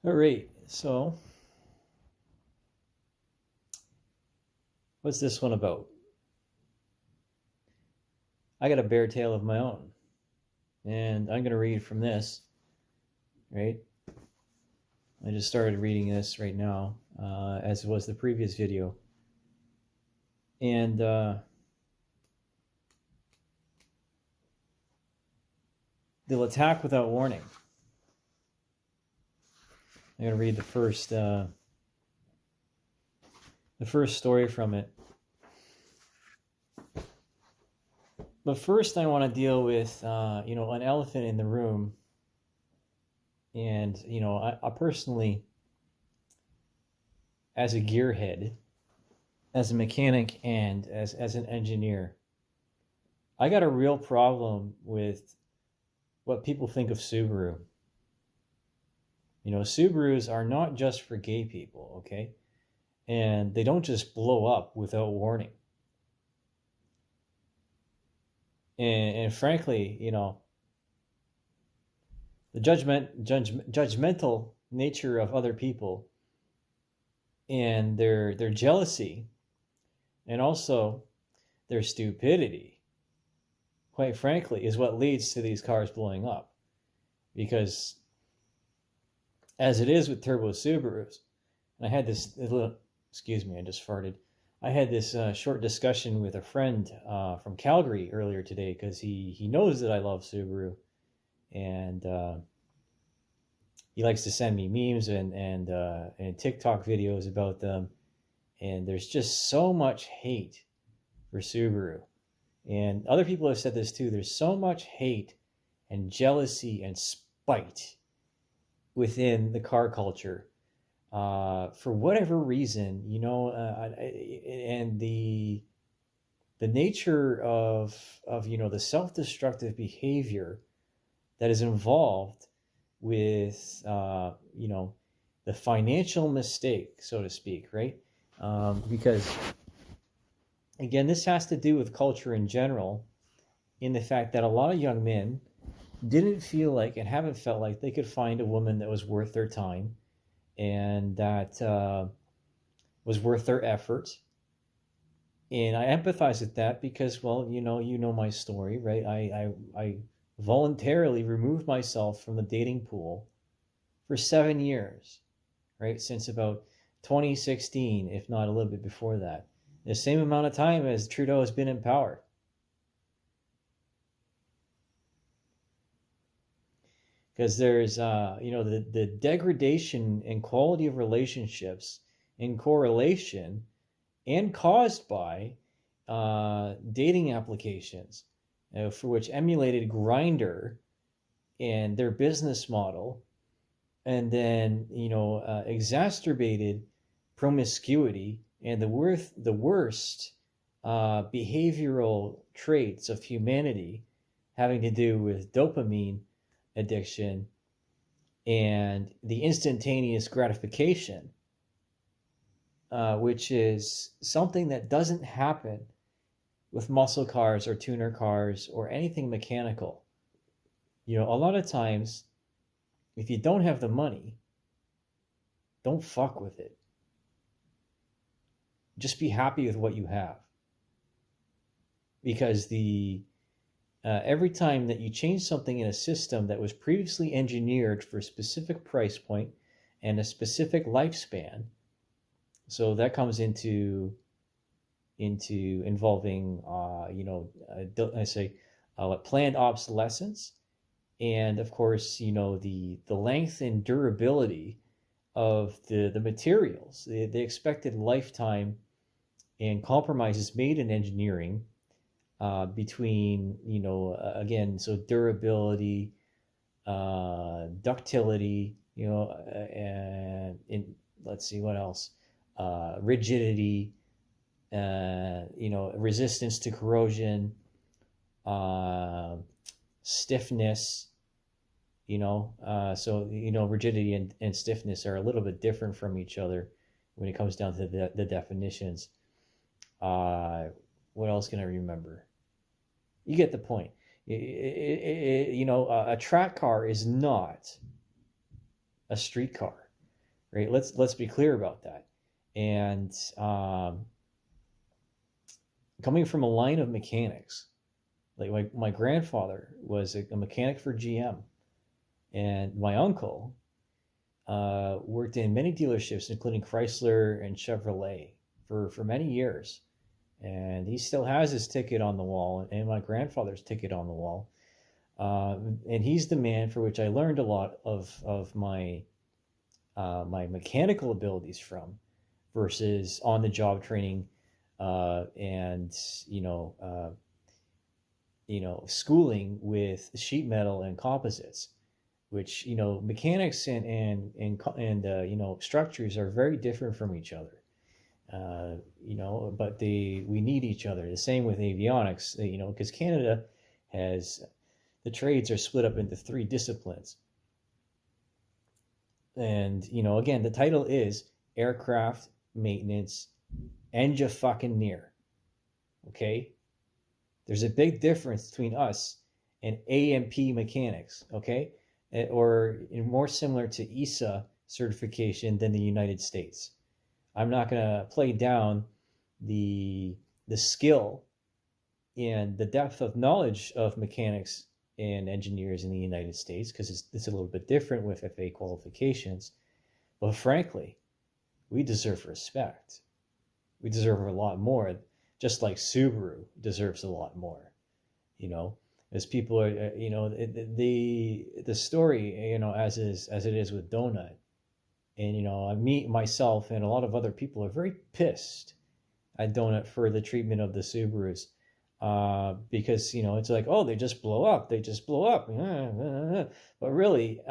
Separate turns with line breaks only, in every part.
All right, so what's this one about? I got a bear tale of my own, and I'm going to read from this, right? I just started reading this right now, as was the previous video. And they'll attack without warning. I'm going to read the first story from it. But first, I want to deal with, an elephant in the room. And, I personally, as a gearhead, as a mechanic, and as an engineer, I got a real problem with what people think of Subaru. Subarus are not just for gay people, okay? And they don't just blow up without warning. And frankly, the judgmental nature of other people and their jealousy and also their stupidity, quite frankly, is what leads to these cars blowing up. Because as it is with turbo Subarus, and I had this little, excuse me, I just farted. I had this short discussion with a friend from Calgary earlier today because he knows that I love Subaru, and he likes to send me memes and TikTok videos about them. And there's just so much hate for Subaru, and other people have said this too. There's so much hate and jealousy and spite within the car culture. For whatever reason, and the nature of the self-destructive behavior that is involved with the financial mistake, so to speak, right? Because again, this has to do with culture in general, in the fact that a lot of young men didn't feel like and haven't felt like they could find a woman that was worth their time and that was worth their effort. And I empathize with that because, well, you know my story, right? I voluntarily removed myself from the dating pool for 7 years, right? Since about 2016, if not a little bit before that. The same amount of time as Trudeau has been in power. Because there's, the degradation and quality of relationships in correlation and caused by dating applications, for which emulated Grindr and their business model, and then exacerbated promiscuity and the worst behavioral traits of humanity, having to do with dopamine addiction and the instantaneous gratification, which is something that doesn't happen with muscle cars or tuner cars or anything mechanical. A lot of times, if you don't have the money, don't fuck with it. Just be happy with what you have. Because every time that you change something in a system that was previously engineered for a specific price point and a specific lifespan, so that comes into involving planned obsolescence, and of course the length and durability of the materials, the expected lifetime, and compromises made in engineering between again, so durability, ductility, and let's see what else, rigidity, resistance to corrosion, stiffness, rigidity and stiffness are a little bit different from each other when it comes down to the definitions. What else can I remember? You get the point. A track car is not a street car. right? Let's be clear about that. And coming from a line of mechanics, like my grandfather was a mechanic for GM, and my uncle worked in many dealerships, including Chrysler and Chevrolet, for many years. And he still has his ticket on the wall, and my grandfather's ticket on the wall. And he's the man for which I learned a lot of my mechanical abilities from, versus on the job training, and schooling with sheet metal and composites, which mechanics and structures are very different from each other. But we need each other. The same with avionics, because Canada has, the trades are split up into 3 disciplines. And again, the title is aircraft maintenance engineer. Okay, there's a big difference between us and A&P mechanics. Okay, or more similar to ESA certification than the United States. I'm not going to play down the skill and the depth of knowledge of mechanics and engineers in the United States, because it's a little bit different with FA qualifications. But frankly, we deserve respect. We deserve a lot more, just like Subaru deserves a lot more. As people are, the story, as it is with Donut. And me, myself, and a lot of other people are very pissed at Donut for the treatment of the Subarus, because it's like, oh, they just blow up, but really,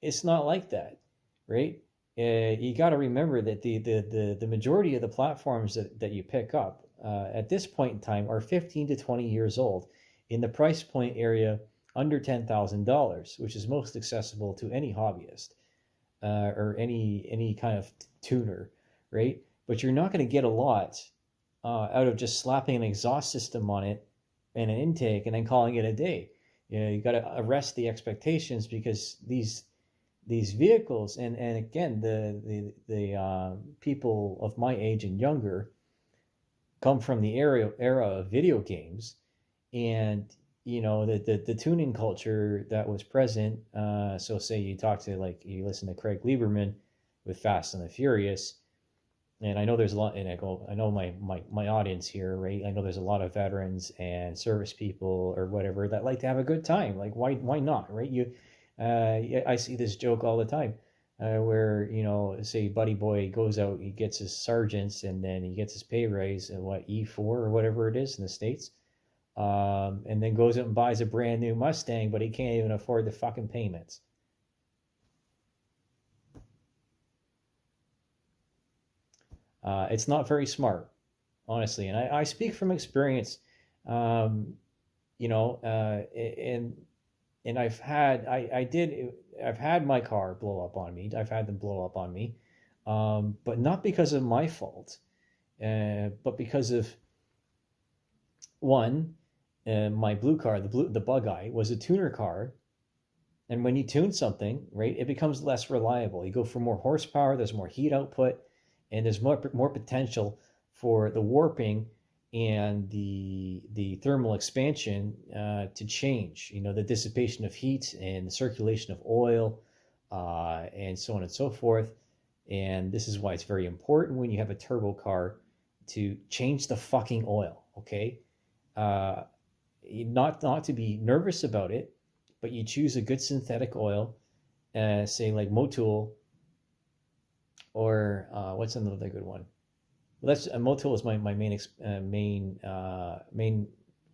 it's not like that, right? You got to remember that the majority of the platforms that you pick up at this point in time are 15 to 20 years old, in the price point area under $10,000, which is most accessible to any hobbyist. Or any kind of tuner, right? But you're not going to get a lot out of just slapping an exhaust system on it and an intake and then calling it a day. You got to arrest the expectations, because these vehicles, and again, the people of my age and younger come from the era of video games, and the tuning culture that was present. So say you listen to Craig Lieberman with Fast and the Furious, and I know there's a lot, and I know my audience here, right? I know there's a lot of veterans and service people or whatever that like to have a good time. Like, why not, right? I see this joke all the time, where say Buddy Boy goes out, he gets his sergeants, and then he gets his pay raise at E4 or whatever it is in the States. And then goes out and buys a brand new Mustang, but he can't even afford the fucking payments. It's not very smart, honestly, and I speak from experience. And I've had my car blow up on me. I've had them blow up on me, but not because of my fault, but because of one. My blue car, the Bug Eye, was a tuner car, and when you tune something, right, it becomes less reliable. You go for more horsepower, there's more heat output, and there's more potential for the warping and the thermal expansion to change. The dissipation of heat and the circulation of oil, and so on and so forth. And this is why it's very important when you have a turbo car to change the fucking oil. Okay. Not to be nervous about it, but you choose a good synthetic oil, say like Motul, or what's another good one? Motul is my main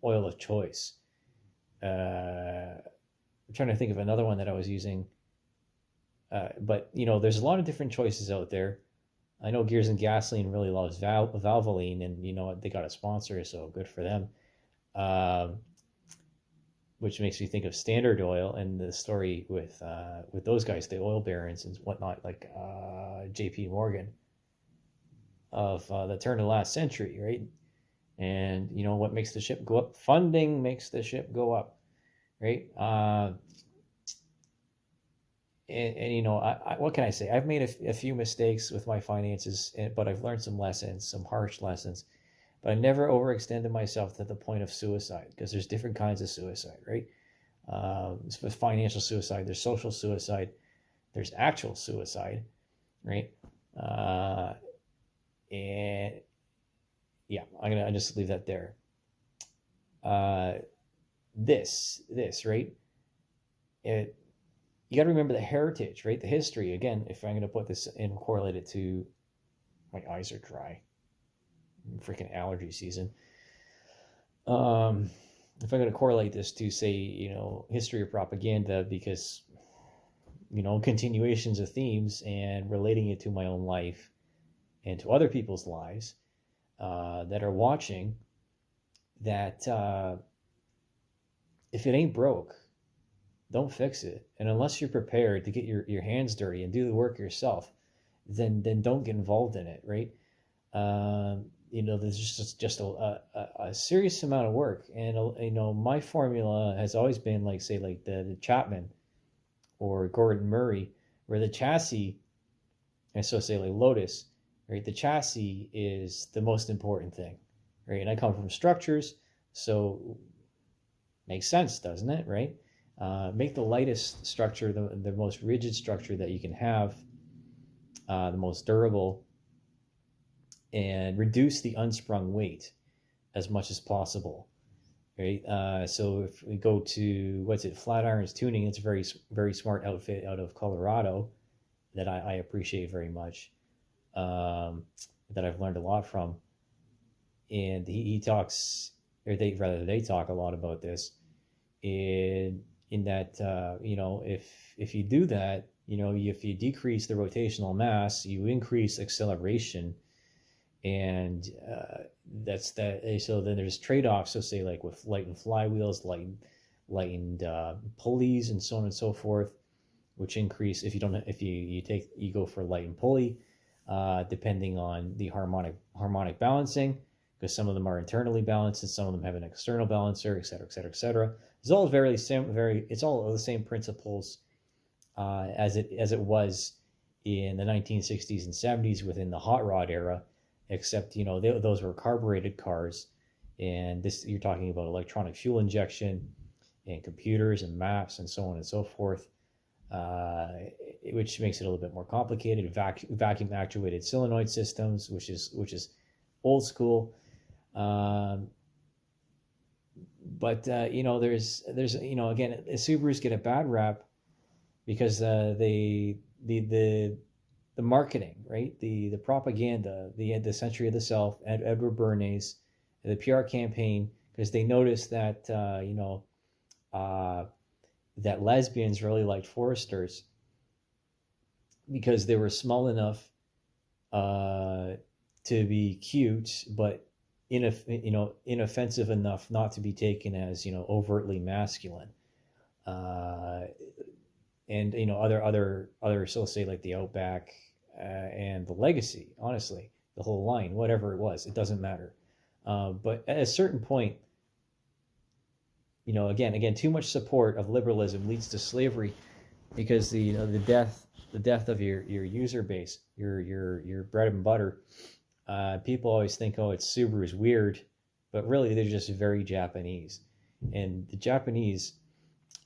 oil of choice. I'm trying to think of another one that I was using, but there's a lot of different choices out there. I know Gears and Gasoline really loves Valvoline, and they got a sponsor, so good for them. Which makes me think of Standard Oil and the story with those guys, the oil barons and whatnot, like J.P. Morgan of the turn of the last century, right? And what makes the ship go up? Funding makes the ship go up, right? and what can I say? I've made a few mistakes with my finances, but I've learned some lessons, some harsh lessons. But I never overextended myself to the point of suicide, because there's different kinds of suicide, right? With financial suicide, there's social suicide, there's actual suicide, right? Uh, and yeah, I just leave that there. Uh, this right? It You got to remember the heritage, right? The history. Again, if I'm going to put this and correlate it to, my eyes are dry, freaking allergy season. If I'm going to correlate this to, say, history or propaganda, because continuations of themes and relating it to my own life and to other people's lives that are watching, that if it ain't broke, don't fix it. And unless you're prepared to get your hands dirty and do the work yourself, then don't get involved in it, right? There's just a serious amount of work. And my formula has always been, like, say, like the Chapman or Gordon Murray, where the chassis, and so say like Lotus, right? The chassis is the most important thing, right? And I come from structures, so makes sense, doesn't it, right? Make the lightest structure the most rigid structure that you can have, the most durable, and reduce the unsprung weight as much as possible, right? So if we go to, Flatirons Tuning, it's a very, very smart outfit out of Colorado that I appreciate very much, that I've learned a lot from. And he talks, or they talk a lot about this, in that, if you do that, if you decrease the rotational mass, you increase acceleration. And that's that. So then there's trade-offs. So say, like, with lightened flywheels, lightened pulleys, and so on and so forth, which increase if you go for lightened pulley, depending on the harmonic balancing, because some of them are internally balanced and some of them have an external balancer, et cetera, et cetera, et cetera. It's all it's all the same principles as it was in the 1960s and 70s within the hot rod era, except those were carbureted cars, and this, you're talking about electronic fuel injection and computers and maps and so on and so forth, which makes it a little bit more complicated. Vacuum actuated solenoid systems, which is old school. But there's again, Subarus get a bad rap because the marketing, right? The propaganda, the Century of the Self, Edward Bernays, the PR campaign, because they noticed that that lesbians really liked Foresters because they were small enough to be cute, but inoffensive enough not to be taken as overtly masculine. And other, so say, like the Outback, and the Legacy. Honestly, the whole line, whatever it was, it doesn't matter. But at a certain point, again, too much support of liberalism leads to slavery, because the death of your user base, your bread and butter. People always think, oh, it's Subaru's weird, but really they're just very Japanese, and the Japanese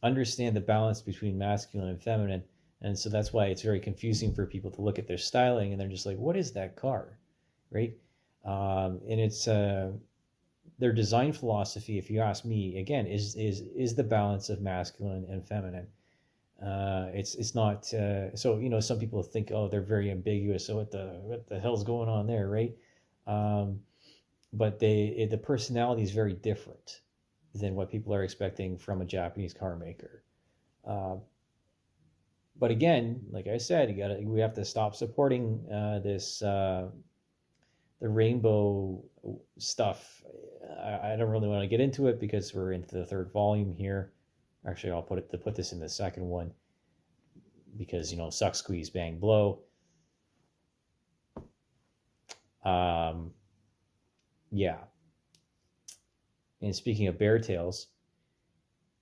understand the balance between masculine and feminine, and so that's why it's very confusing for people to look at their styling and they're just like, what is that car, right? And it's their design philosophy, if you ask me, again, is the balance of masculine and feminine. It's not so some people think, oh, they're very ambiguous, so what the hell's going on there, right? But the personality is very different than what people are expecting from a Japanese car maker. But again, like I said, we have to stop supporting the rainbow stuff. I don't really want to get into it because we're into the third volume here. Actually, I'll put this in the second one, because suck, squeeze, bang, blow. Yeah. And speaking of bear tails,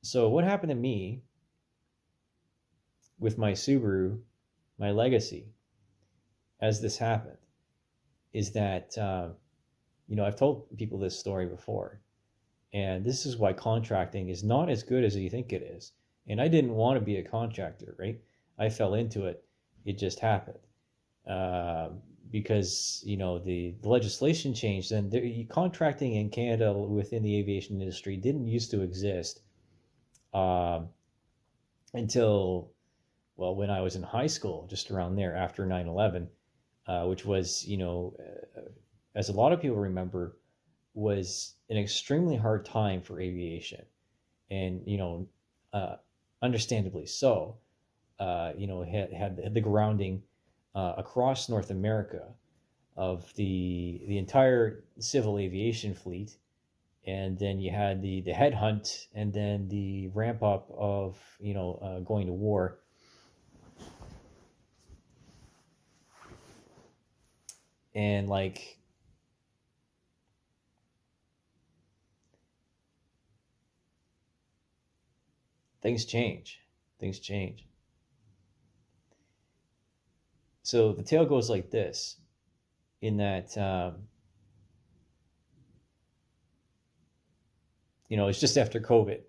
so what happened to me with my Subaru, my legacy, as this happened, is that I've told people this story before, and this is why contracting is not as good as you think it is. And I didn't want to be a contractor, right? I fell into it. It just happened. Uh, because the legislation changed, and contracting in Canada within the aviation industry didn't used to exist um, until, well, when I was in high school, just around there after 9/11, which was, as a lot of people remember, was an extremely hard time for aviation. And, uh, understandably so. Had the grounding across North America of the entire civil aviation fleet, and then you had the headhunt, and then the ramp up of going to war, and like things change, things change. So the tale goes like this: in that it's just after COVID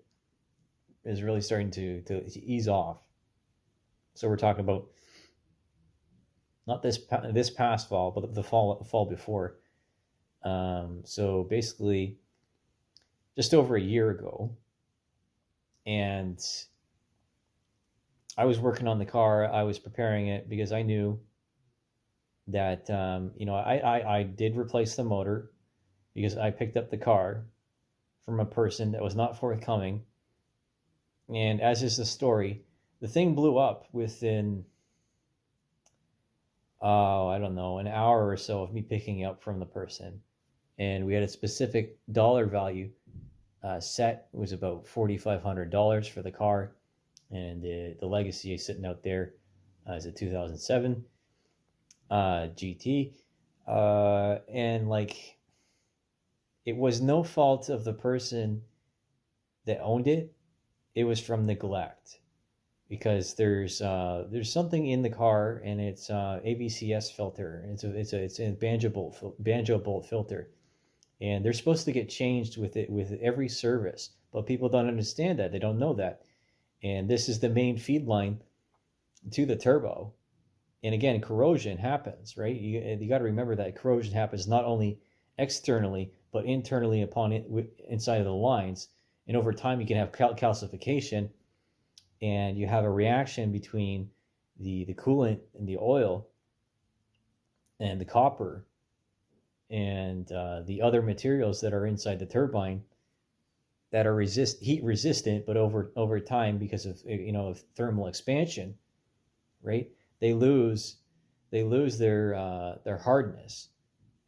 is really starting to ease off. So we're talking about not this past fall, but the fall before. So basically, just over a year ago, and I was working on the car. I was preparing it because I knew that I did replace the motor because I picked up the car from a person that was not forthcoming. And as is the story, the thing blew up within, I don't know, an hour or so of me picking it up from the person. And we had a specific dollar value set. It was about $4,500 for the car. And the legacy is sitting out there is a 2007 GT. And like, it was no fault of the person that owned it. It was from neglect, because there's something in the car, and it's ABCS filter. It's a banjo bolt filter, and they're supposed to get changed with every service, but people don't understand that. They don't know that, and this is the main feed line to the turbo. And again, corrosion happens, right? You got to remember that corrosion happens not only externally but internally upon it inside of the lines, and over time you can have calcification, and you have a reaction between the coolant and the oil and the copper and the other materials that are inside the turbine that are heat resistant, but over time, because of thermal expansion, right? They lose their hardness,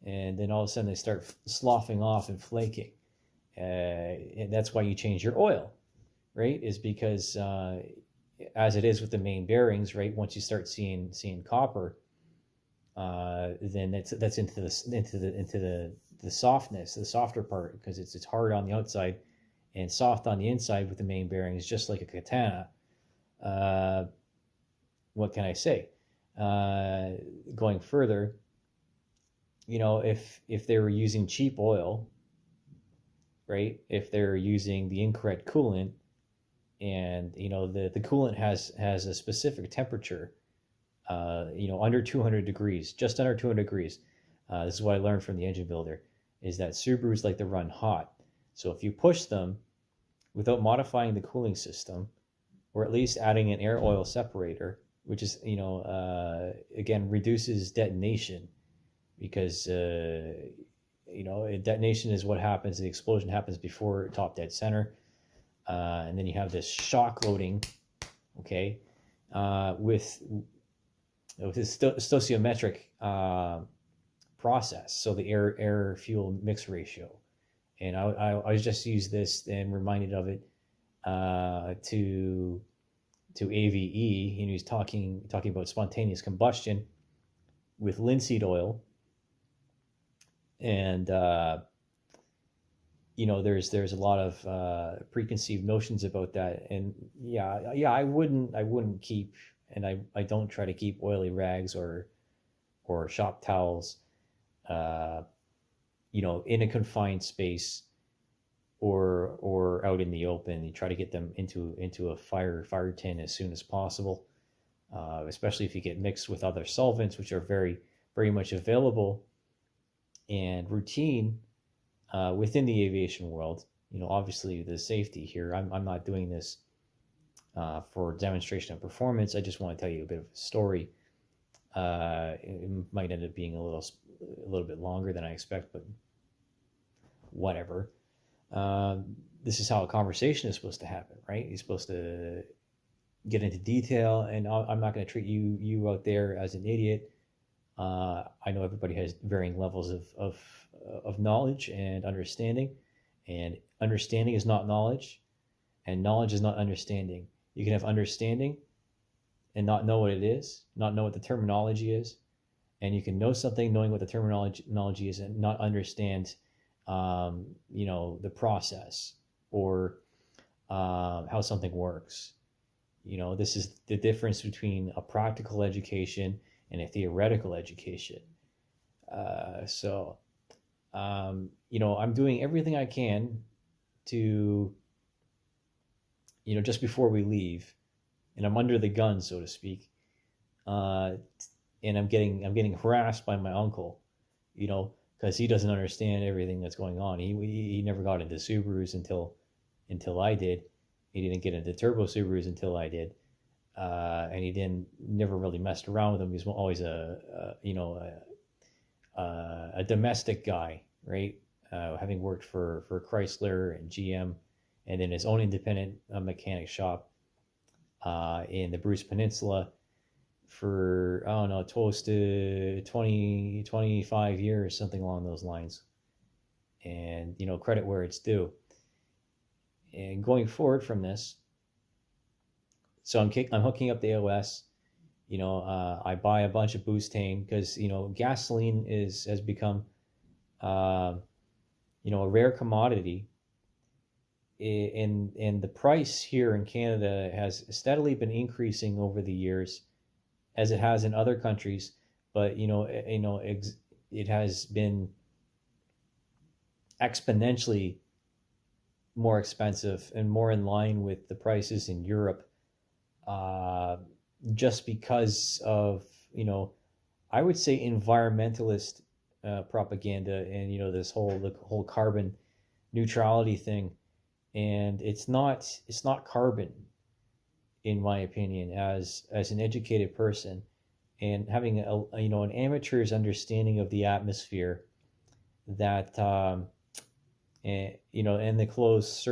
and then all of a sudden they start sloughing off and flaking, and that's why you change your oil, right? Is because as it is with the main bearings, right? Once you start seeing copper, then that's into the softness, the softer part, because it's hard on the outside and soft on the inside with the main bearings, just like a katana. What can I say? Going further, if they were using cheap oil, right? If they're using the incorrect coolant, and the coolant has a specific temperature, under 200 degrees, just under 200 degrees. This is what I learned from the engine builder, is that Subarus like to run hot. So if you push them without modifying the cooling system, or at least adding an air oil separator, which is, again, reduces detonation, because, detonation is what happens. The explosion happens before top dead center. And then you have this shock loading, okay, with this stoichiometric process. So the air fuel mix ratio. And I just use this and reminded of it to AVE. He's talking about spontaneous combustion with linseed oil, and there's a lot of preconceived notions about that, and yeah, I wouldn't keep, and I don't try to keep oily rags or shop towels, uh, in a confined space or out in the open. You try to get them into a fire tin as soon as possible, especially if you get mixed with other solvents, which are very much available and routine within the aviation world. Obviously the safety here. I'm not doing this for demonstration of performance. I just want to tell you a bit of a story. It might end up being a little bit longer than I expect, but whatever. This is how a conversation is supposed to happen, right? You're supposed to get into detail, and I'm not going to treat you out there as an idiot. I know everybody has varying levels of knowledge and understanding is not knowledge, and knowledge is not understanding. You can have understanding and not know what it is, not know what the terminology is, and you can know something knowing what the terminology is and not understand, the process or how something works. This is the difference between a practical education and a theoretical education. So, I'm doing everything I can to, just before we leave, and I'm under the gun, so to speak, uh, and I'm getting harassed by my uncle, because he doesn't understand everything that's going on. He never got into Subarus until I did. He didn't get into turbo Subarus until I did, and he didn't never really messed around with them. He was always a domestic guy, right? Having worked for Chrysler and GM, and then his own independent mechanic shop in the Bruce Peninsula for, I don't know, close to 20, 25 years, something along those lines. And credit where it's due. And going forward from this, so I'm hooking up the OS. I buy a bunch of butane because gasoline has become uh, a rare commodity, and the price here in Canada has steadily been increasing over the years, as it has in other countries. But it has been exponentially more expensive and more in line with the prices in Europe, uh, just because of, I would say, environmentalist propaganda, and the whole carbon neutrality thing. And it's not carbon, in my opinion, as an educated person, and having an amateur's understanding of the atmosphere, that and the closed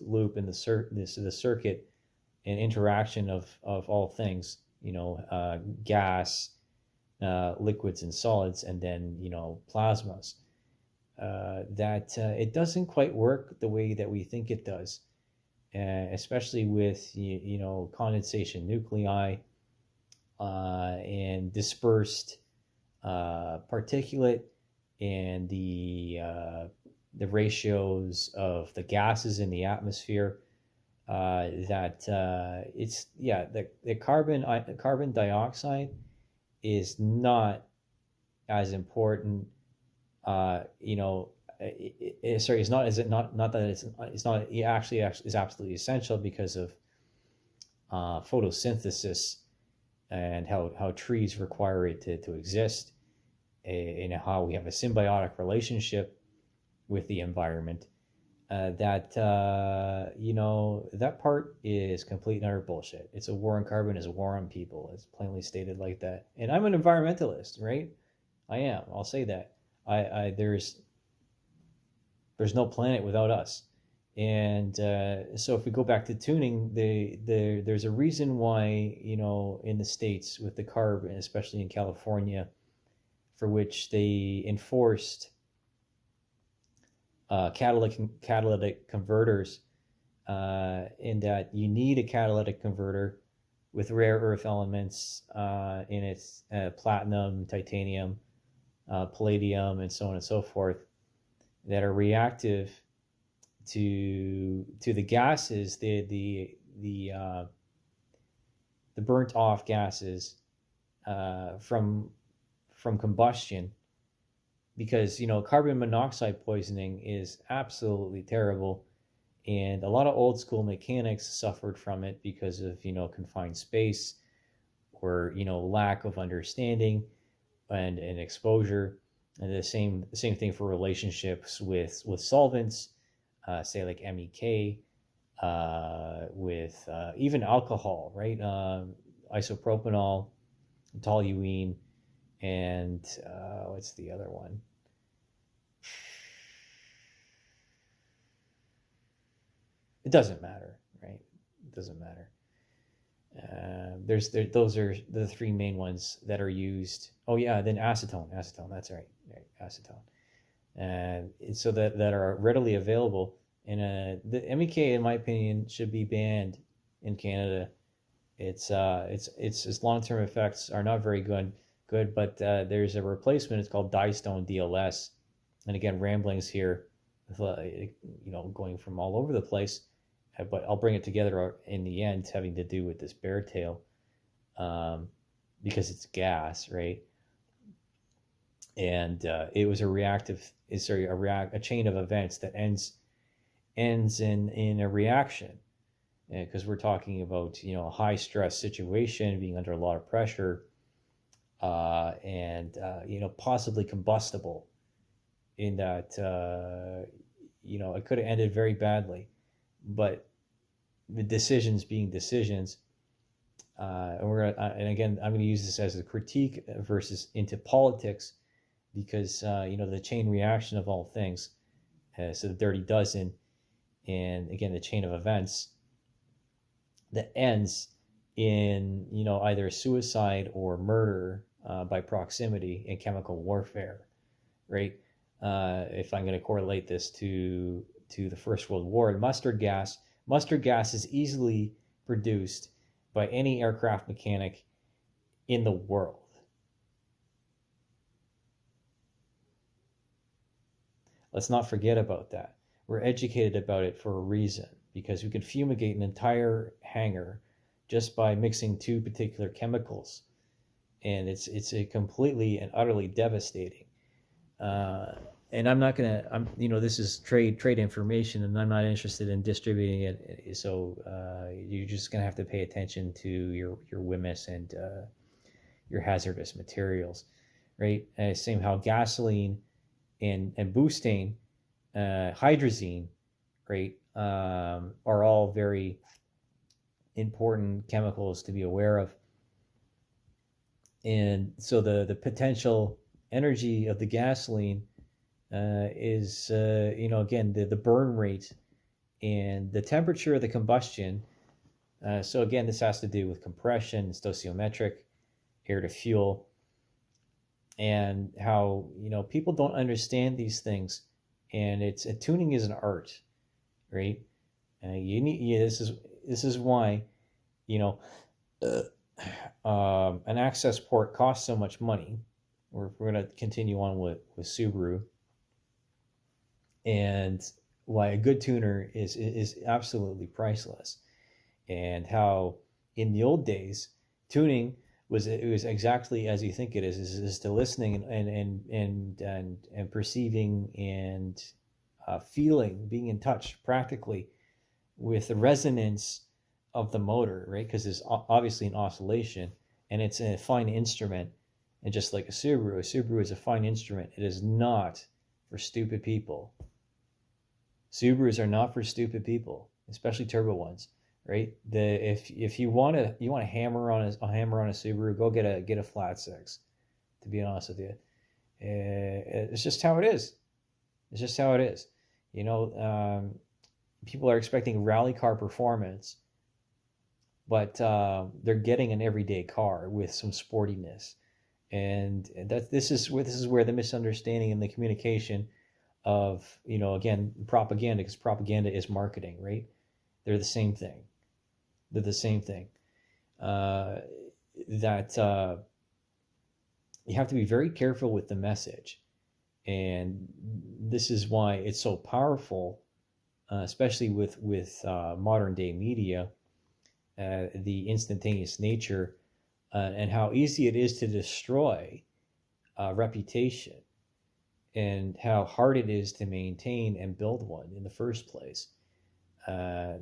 loop, and the circuit and interaction of all things, gas, liquids and solids, and then plasmas, that it doesn't quite work the way that we think it does, especially with condensation nuclei, and dispersed particulate, and the ratios of the gases in the atmosphere, that it's yeah the carbon dioxide is not as important. Sorry, it's not, is it not that it's not, it actually is absolutely essential because of photosynthesis, and how trees require it to exist, and how we have a symbiotic relationship with the environment. That part is complete and utter bullshit. It's a war on carbon, is a war on people. It's plainly stated like that. And I'm an environmentalist, right? I am. I'll say that. I there's no planet without us. And so if we go back to tuning, there's a reason why, in the States with the CARB, and especially in California, for which they enforced catalytic converters, in that you need a catalytic converter with rare earth elements in its platinum, titanium, palladium, and so on and so forth, that are reactive to the gases, the burnt off gases from combustion, because carbon monoxide poisoning is absolutely terrible, and a lot of old school mechanics suffered from it because of confined space, or lack of understanding and exposure. And the same thing for relationships with solvents, say like MEK, with even alcohol, right? Isopropanol, toluene, and what's the other one? It doesn't matter, right? It doesn't matter. Those are the three main ones that are used. Oh yeah, then acetone. That's right, acetone. And so that are readily available. And the MEK, in my opinion, should be banned in Canada. Its long-term effects are not very good, but there's a replacement. It's called Dystone DLS. And again, ramblings here, going from all over the place, but I'll bring it together in the end, having to do with this bear tail, because it's gas, right? And it was a chain of events that ends in a reaction, because we're talking about a high stress situation, being under a lot of pressure, and possibly combustible, in that it could have ended very badly, but the decisions being decisions. And again, I'm going to use this as a critique versus into politics, because the chain reaction of all things, so the dirty dozen, and again the chain of events that ends in either suicide or murder by proximity and chemical warfare, right? If I'm going to correlate this to the First World War, mustard gas is easily produced by any aircraft mechanic in the world. Let's not forget about that. We're educated about it for a reason, because we can fumigate an entire hangar just by mixing two particular chemicals, and it's a completely and utterly devastating. And I'm not gonna. This is trade information, and I'm not interested in distributing it. So you're just gonna have to pay attention to your WHMIS and your hazardous materials, right? Same how gasoline and butane, hydrazine, right, are all very important chemicals to be aware of. And so the potential energy of the gasoline is again the burn rate and the temperature of the combustion. So again, this has to do with compression, stoichiometric, air to fuel, and how people don't understand these things. And tuning is an art, right? You need this is why an access port costs so much money. We're going to continue on with Subaru, and why a good tuner is absolutely priceless, and how in the old days tuning was exactly as you think it is to listening and perceiving and feeling, being in touch practically with the resonance of the motor, right? Because there's obviously an oscillation, and it's a fine instrument. And just like a Subaru is a fine instrument. It is not for stupid people. Subarus are not for stupid people, especially turbo ones, right? If you want to hammer on a Subaru, go get a flat six. To be honest with you, it's just how it is. It's just how it is. People are expecting rally car performance, but they're getting an everyday car with some sportiness, and this is where the misunderstanding and the communication of again propaganda, because propaganda is marketing, right? They're the same thing. That you have to be very careful with the message, and this is why it's so powerful especially with modern day media, the instantaneous nature, and how easy it is to destroy reputation, and how hard it is to maintain and build one in the first place. Uh,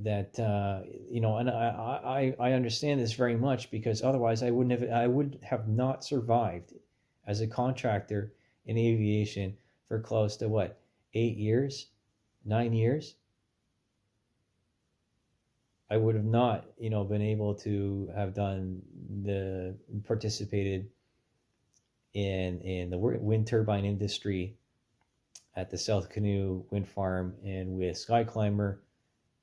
that and I understand this very much, because otherwise I would have not survived as a contractor in aviation for close to what, 8 years, 9 years. I would have not, been able to have done the participated in the wind turbine industry at the South Canoe Wind Farm, and with Sky Climber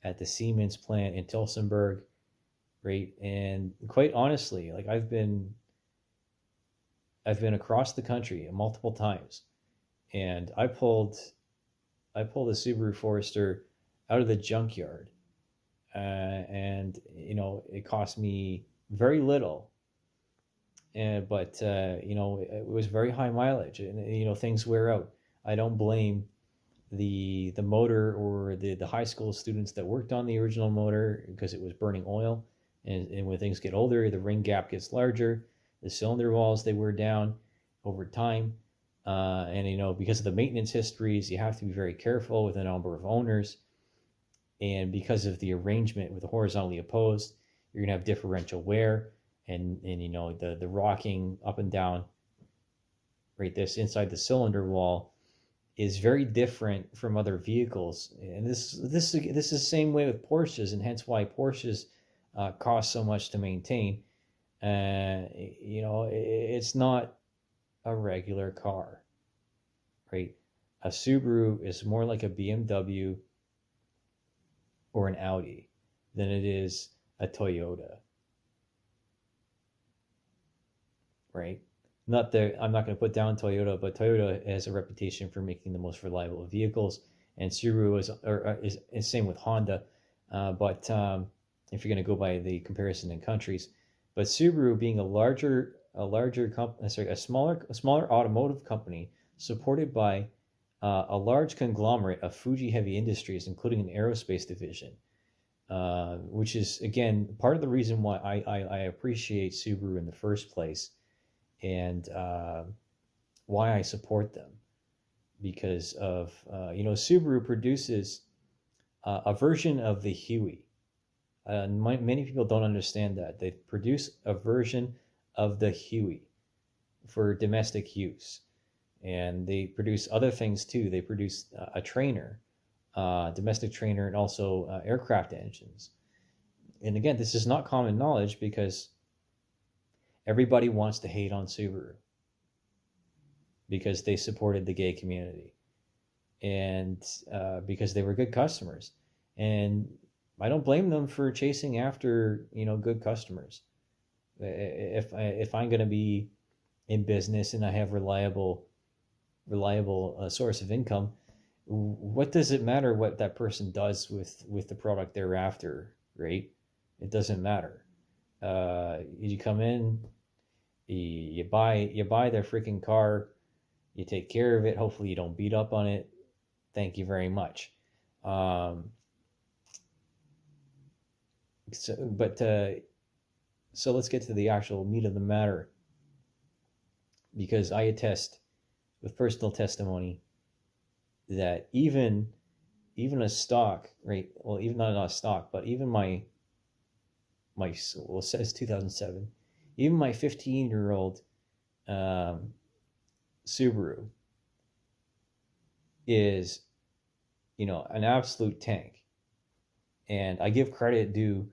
at the Siemens plant in Tilsonburg, right? And quite honestly, like I've been across the country multiple times, and I pulled a Subaru Forester out of the junkyard, and it cost me very little, but it was very high mileage, and things wear out. I don't blame the motor or the high school students that worked on the original motor, because it was burning oil, and when things get older, the ring gap gets larger, the cylinder walls, they wear down over time, and because of the maintenance histories, you have to be very careful with a number of owners, and because of the arrangement with the horizontally opposed, you're going to have differential wear, and the rocking up and down, right, this inside the cylinder wall is very different from other vehicles, and this is the same way with Porsches, and hence why Porsches cost so much to maintain. It's not a regular car, right? A Subaru is more like a BMW or an Audi than it is a Toyota, right? Not that I'm not going to put down Toyota, but Toyota has a reputation for making the most reliable vehicles, and Subaru is same with Honda. But if you're going to go by the comparison in countries, but Subaru being a smaller automotive company supported by a large conglomerate of Fuji Heavy Industries, including an aerospace division, which is again part of the reason why I appreciate Subaru in the first place, and why I support them, because of Subaru produces a version of the Huey. Many people don't understand that they produce a version of the Huey for domestic use, and they produce other things too. They produce a trainer, domestic trainer, and also aircraft engines. And again, this is not common knowledge, because everybody wants to hate on Subaru because they supported the gay community, and because they were good customers. And I don't blame them for chasing after good customers. If I'm going to be in business and I have reliable source of income, what does it matter what that person does with the product they're after, right? It doesn't matter. You come in, you buy their freaking car, you take care of it. Hopefully, you don't beat up on it. Thank you very much. So let's get to the actual meat of the matter, because I attest with personal testimony that even a stock, right? Well, even not a stock, but even my well, it says 2007. Even my 15-year-old Subaru is, an absolute tank, and I give credit due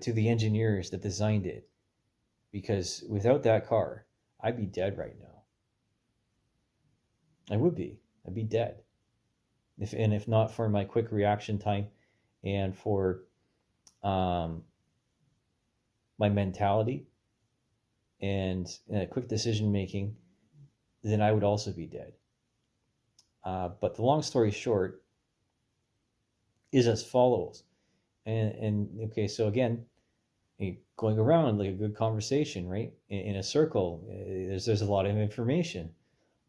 to the engineers that designed it, because without that car, I'd be dead right now. I would be. I'd be dead. If not for my quick reaction time, and for my mentality and quick decision making, then I would also be dead. But the long story short is as follows. And okay, so again, going around like a good conversation, right? In a circle, there's a lot of information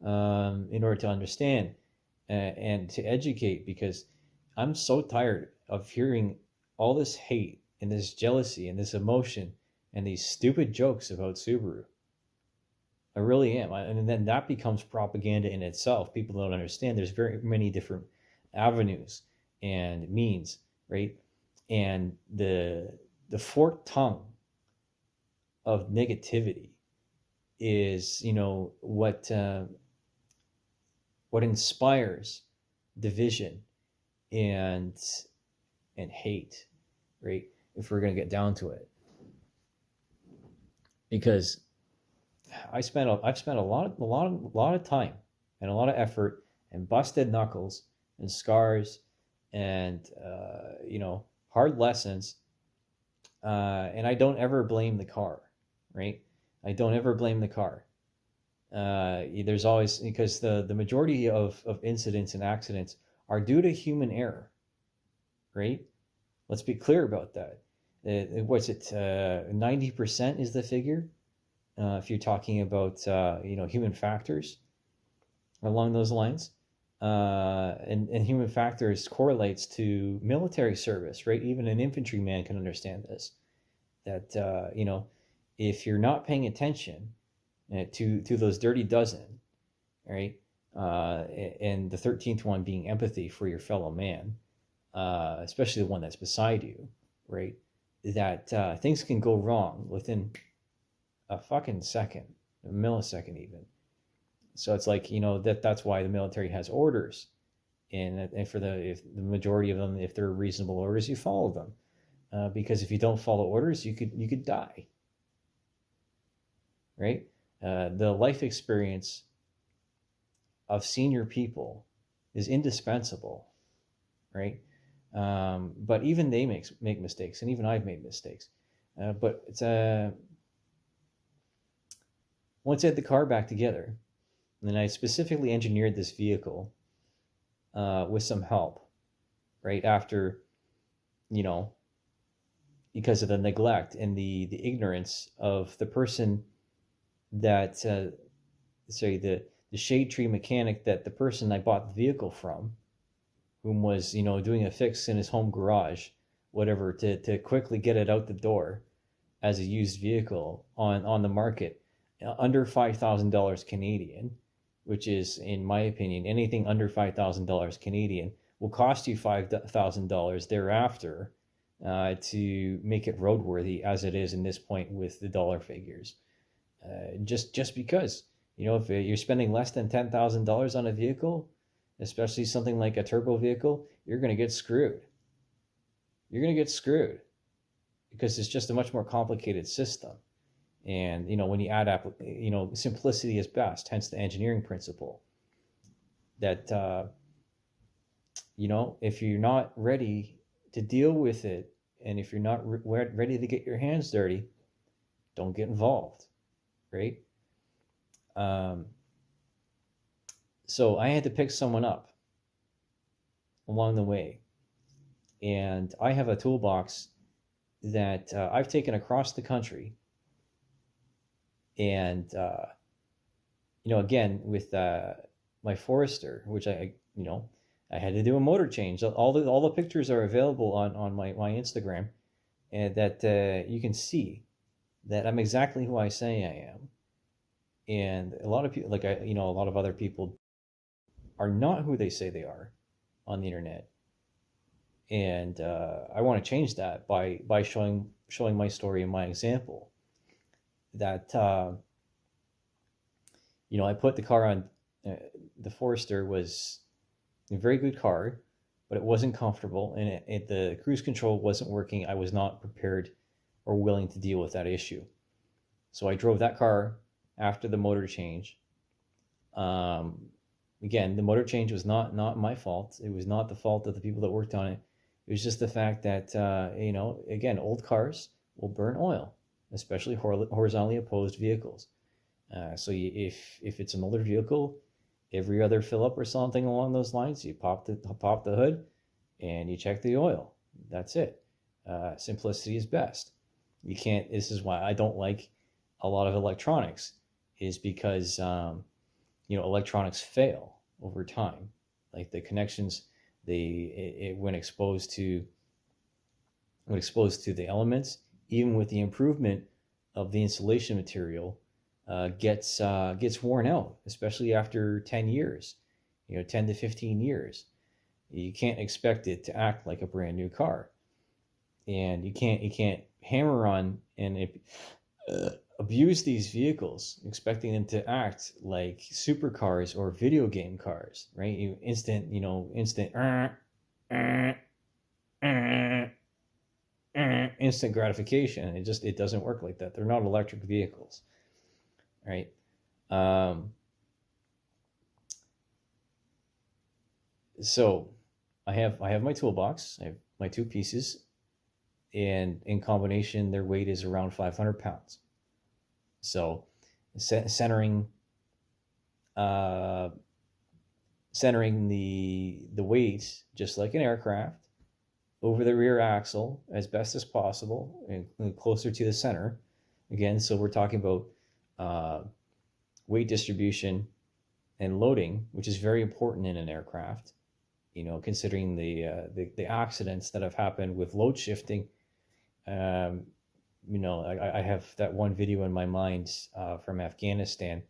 in order to understand and to educate, because I'm so tired of hearing all this hate and this jealousy and this emotion and these stupid jokes about Subaru. I really am. And then that becomes propaganda in itself. People don't understand there's very many different avenues and means, right? And the forked tongue of negativity is, what inspires division and hate, right? If we're going to get down to it, because I've spent a lot of time and a lot of effort and busted knuckles and scars and hard lessons, and I don't ever blame the car, right? I don't ever blame the car. There's always, because the majority of incidents and accidents are due to human error, right? Let's be clear about that. What's it? 90% is the figure. If you're talking about human factors along those lines, and human factors correlates to military service, right? Even an infantryman can understand this. That if you're not paying attention to those dirty dozen, right? And the 13th one being empathy for your fellow man, especially the one that's beside you, right? That things can go wrong within a fucking second, a millisecond even. So it's like, that's why the military has orders, and for if the majority of them, if they're reasonable orders, you follow them, because if you don't follow orders, you could die, right? The life experience of senior people is indispensable, right? But even they make mistakes, and even I've made mistakes. But it's once I had the car back together, and then I specifically engineered this vehicle with some help, right after, because of the neglect and the ignorance of the person that, the shade tree mechanic, that the person I bought the vehicle from, whom was, doing a fix in his home garage, whatever, to quickly get it out the door as a used vehicle on the market, under $5,000 Canadian, which is, in my opinion, anything under $5,000 Canadian will cost you $5,000 thereafter, to make it roadworthy, as it is in this point with the dollar figures. Just because, if you're spending less than $10,000 on a vehicle, especially something like a turbo vehicle, you're going to get screwed. You're going to get screwed because it's just a much more complicated system. And, when you add up, simplicity is best, hence the engineering principle. That, if you're not ready to deal with it, and if you're not ready to get your hands dirty, don't get involved, right? So I had to pick someone up along the way. And I have a toolbox that I've taken across the country. And, again, with my Forester, which I had to do a motor change. All the pictures are available on my Instagram, and that you can see that I'm exactly who I say I am. And a lot of people, a lot of other people are not who they say they are on the internet. And I want to change that by showing my story and my example. That I put the car on. The Forester was a very good car, but it wasn't comfortable, and the cruise control wasn't working. I was not prepared or willing to deal with that issue. So I drove that car after the motor change. Again, the motor change was not my fault. It was not the fault of the people that worked on it. It was just the fact that, again, old cars will burn oil, especially horizontally opposed vehicles. So if it's an older vehicle, every other fill up or something along those lines, you pop the hood and you check the oil. That's it. Simplicity is best. You can't. This is why I don't like a lot of electronics, is because electronics fail over time. Like the connections, when exposed to the elements, even with the improvement of the insulation material, gets worn out, especially after 10 years, 10 to 15 years. You can't expect it to act like a brand new car, and you can't hammer on and abuse these vehicles, expecting them to act like supercars or video game cars, right? Instant gratification. It doesn't work like that. They're not electric vehicles, right? So I have my toolbox. I have my two pieces, and in combination, their weight is around 500 pounds. So centering uh, centering the weight, just like an aircraft, over the rear axle as best as possible and closer to the center. Again, so we're talking about uh, weight distribution and loading, which is very important in an aircraft. Considering the accidents that have happened with load shifting. Um, I have that one video in my mind from Afghanistan.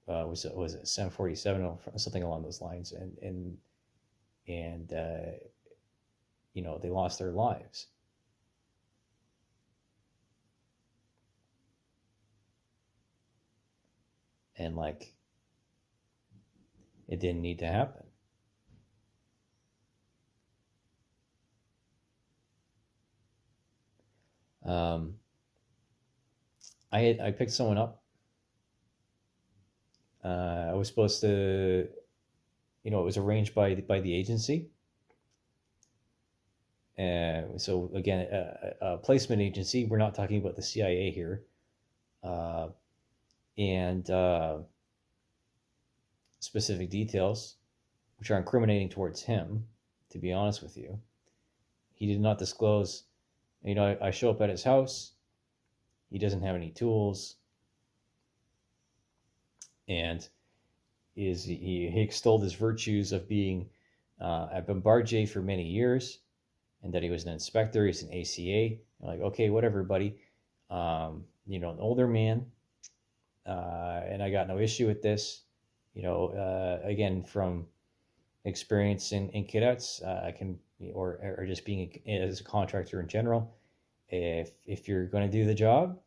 Was it 747 or something along those lines, and they lost their lives. And like, it didn't need to happen. Um, I picked someone up. I was supposed to, it was arranged by the agency. So again, a placement agency. We're not talking about the CIA here, and specific details, which are incriminating towards him. To be honest with you, he did not disclose. I show up at his house. He doesn't have any tools, and he extolled his virtues of being at Bombardier for many years, and that he was an inspector. He's an ACA. I'm like, okay, whatever, buddy. An older man, and I got no issue with this. Again, from experience in cadets, I can, or just being as a contractor in general. If you're going to do the job,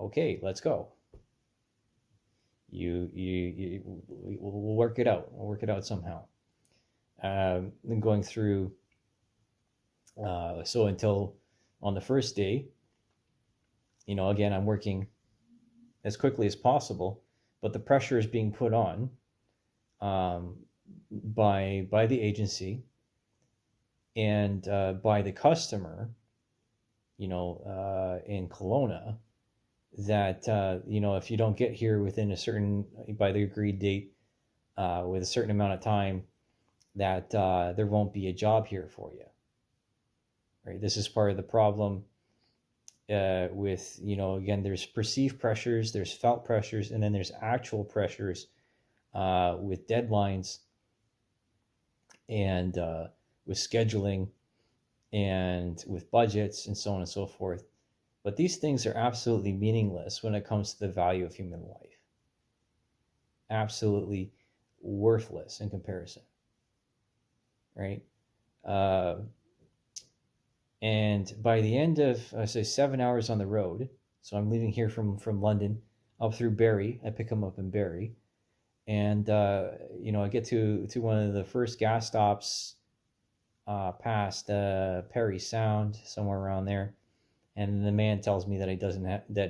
okay, let's go. We'll work it out. We'll work it out somehow. Then going through, so until on the first day, again, I'm working as quickly as possible, but the pressure is being put on by the agency and by the customer, in Kelowna, that if you don't get here within by the agreed date, with a certain amount of time, that there won't be a job here for you. Right. This is part of the problem. With again, there's perceived pressures, there's felt pressures, and then there's actual pressures with deadlines and with scheduling and with budgets and so on and so forth. But these things are absolutely meaningless when it comes to the value of human life. Absolutely worthless in comparison, right? And by the end of, say, 7 hours on the road, so I'm leaving here from London up through Barrie. I pick them up in Barrie, and I get to one of the first gas stops past Perry Sound, somewhere around there, and the man tells me that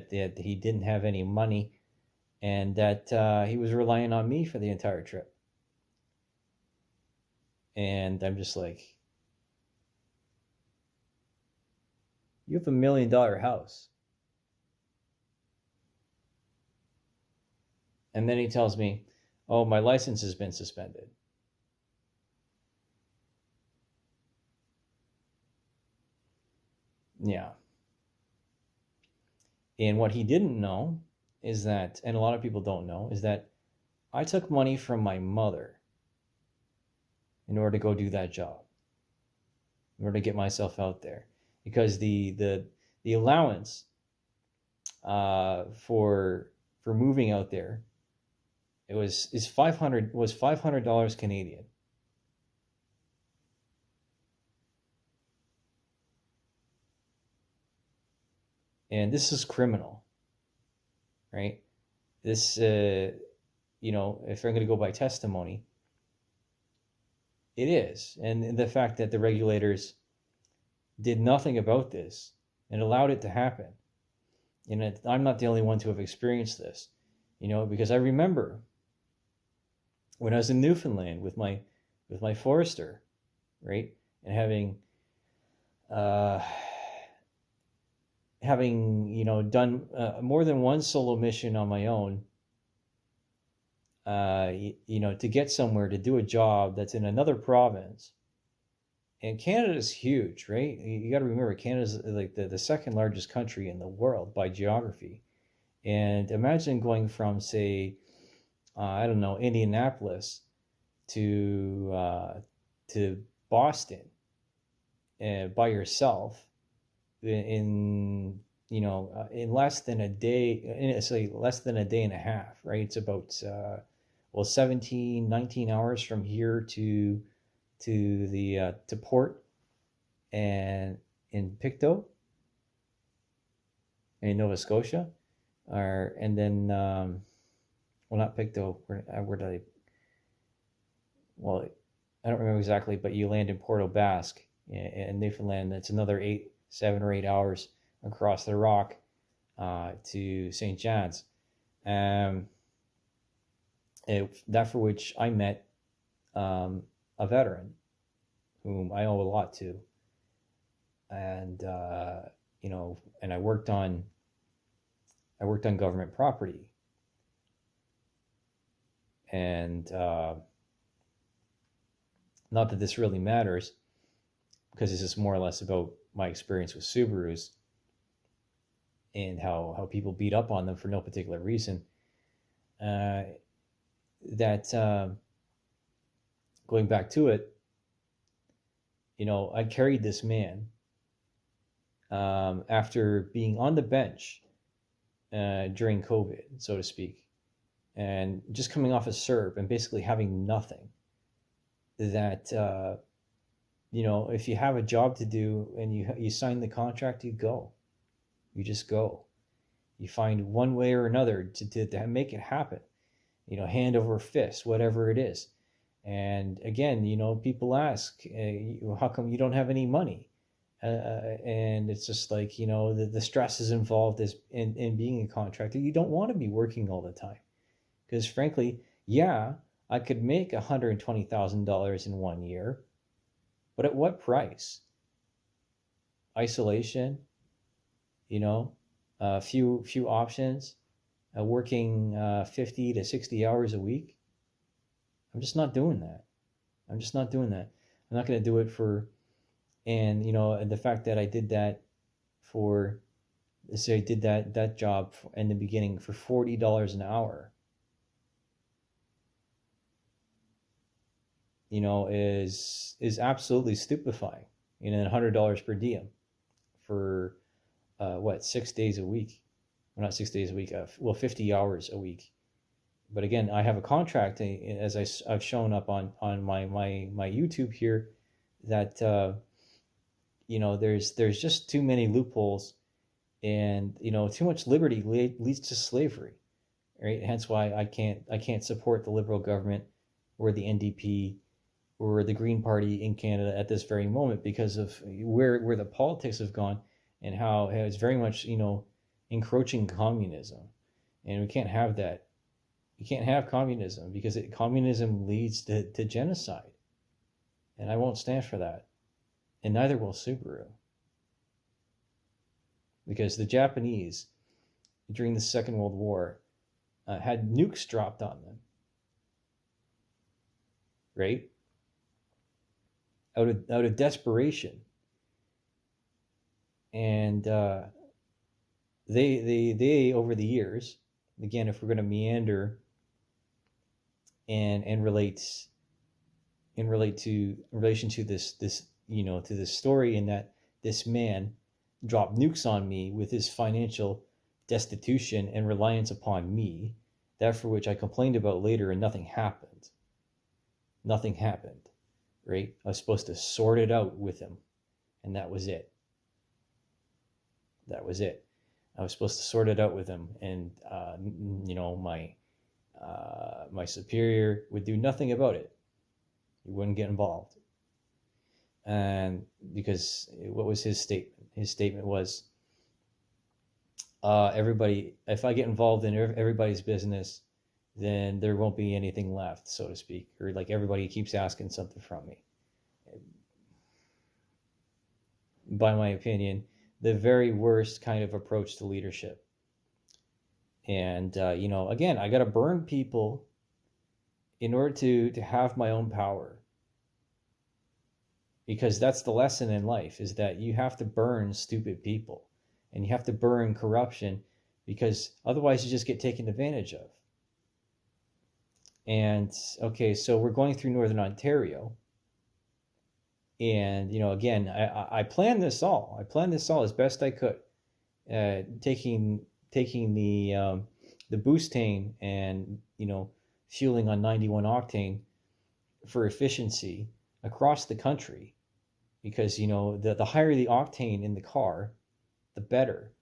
that he didn't have any money, and that he was relying on me for the entire trip. And I'm just like, you have $1 million house. And then he tells me, oh, my license has been suspended. Yeah. And what he didn't know is that, and a lot of people don't know, is that I took money from my mother. in order to go do that job, in order to get myself out there, because the allowance for moving out there, it was $500 Canadian. And this is criminal, right? This, if I'm going to go by testimony, it is. And the fact that the regulators did nothing about this and allowed it to happen. And I'm not the only one to have experienced this, because I remember when I was in Newfoundland with my Forester, right, and having done more than one solo mission on my own, to get somewhere to do a job that's in another province. And Canada is huge, right? You got to remember, Canada is like the second largest country in the world by geography. And imagine going from, say, I don't know, Indianapolis to Boston by yourself in less than a day. Say less than a day and a half, right? It's about 17, 19 hours from here to port and in Pictou in Nova Scotia, and then not Pictou. Where did I? Well, I don't remember exactly, but you land in Port aux Basques in Newfoundland. That's another 7 or 8 hours across the rock to St. John's. That for which I met a veteran whom I owe a lot to, and and I worked on government property, and not that this really matters, because this is more or less about my experience with Subarus and how people beat up on them for no particular reason. Going back to it, I carried this man after being on the bench during COVID, so to speak, and just coming off a CERB and basically having nothing. That if you have a job to do and you sign the contract, you just go. You find one way or another to make it happen. Hand over fist, whatever it is. And again, people ask, how come you don't have any money? And it's just like, the stress is involved in being a contractor. You don't want to be working all the time. Because frankly, yeah, I could make $120,000 in 1 year, but at what price? Isolation, a few options, working 50 to 60 hours a week. I'm just not doing that. I'm not going to do it for, and the fact that I did that for, say I did that job in the beginning for $40 an hour, is absolutely stupefying. $100 per diem for 6 days a week. Well, not 6 days a week. 50 hours a week. But again, I have a contract, as I've shown up on my YouTube here, that there's just too many loopholes, and too much liberty leads to slavery, right? Hence why I can't support the Liberal government or the NDP or the Green Party in Canada at this very moment, because of where the politics have gone and how it's very much encroaching communism, and we can't have that. You can't have communism, because communism leads to genocide. And I won't stand for that. And neither will Subaru. Because the Japanese, during the Second World War, had nukes dropped on them. Right? Out of desperation. And they over the years, again, if we're going to meander and relate, relation to this to this story, in that this man dropped nukes on me with his financial destitution and reliance upon me, that for which I complained about later, and nothing happened. Nothing happened, right? I was supposed to sort it out with him, and that was it. That was it. I was supposed to sort it out with him, and my superior would do nothing about it. He wouldn't get involved, and because what was his statement? His statement was, everybody. If I get involved in everybody's business, then there won't be anything left, so to speak, or like everybody keeps asking something from me. By my opinion, the very worst kind of approach to leadership. And again, I got to burn people in order to have my own power, because that's the lesson in life, is that you have to burn stupid people, and you have to burn corruption, because otherwise you just get taken advantage of. And okay, so we're going through Northern Ontario, and again, I planned this all. I planned this all as best I could, taking the boostane and fueling on 91 octane for efficiency across the country, because the higher the octane in the car, the better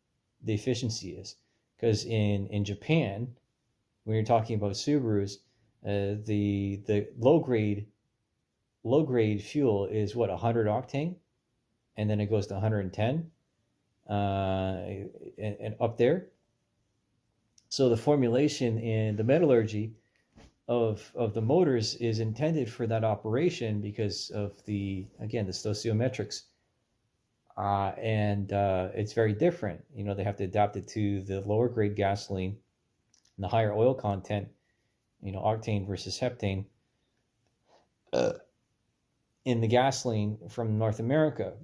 the efficiency is. Because in Japan, when you're talking about Subarus, the low grade fuel is what, 100 octane, and then it goes to 110, and up there. So the formulation and the metallurgy of the motors is intended for that operation, because of the stoichiometrics, and it's very different. They have to adapt it to the lower grade gasoline and the higher oil content, octane versus heptane, in the gasoline from North America.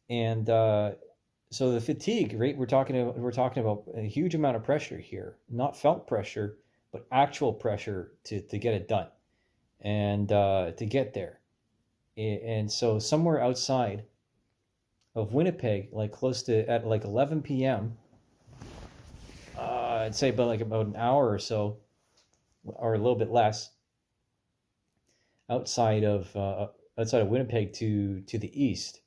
And so the fatigue rate, we're talking about a huge amount of pressure here, not felt pressure, but actual pressure to get it done, and to get there. And so somewhere outside of Winnipeg, like close to at like 11 p.m., I'd say about an hour or so, or a little bit less, outside of Winnipeg to the east,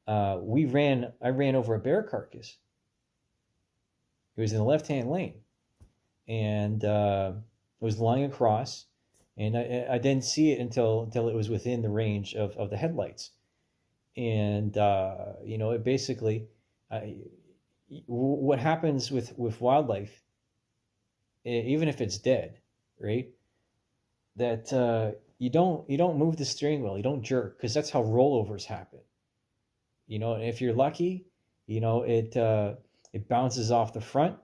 I ran over a bear carcass. It was in the left-hand lane, and it was lying across, and I didn't see it until it was within the range of the headlights. And it basically, what happens with wildlife, even if it's dead, right? That you don't move the steering wheel, you don't jerk, because that's how rollovers happen. And if you're lucky, it bounces off the front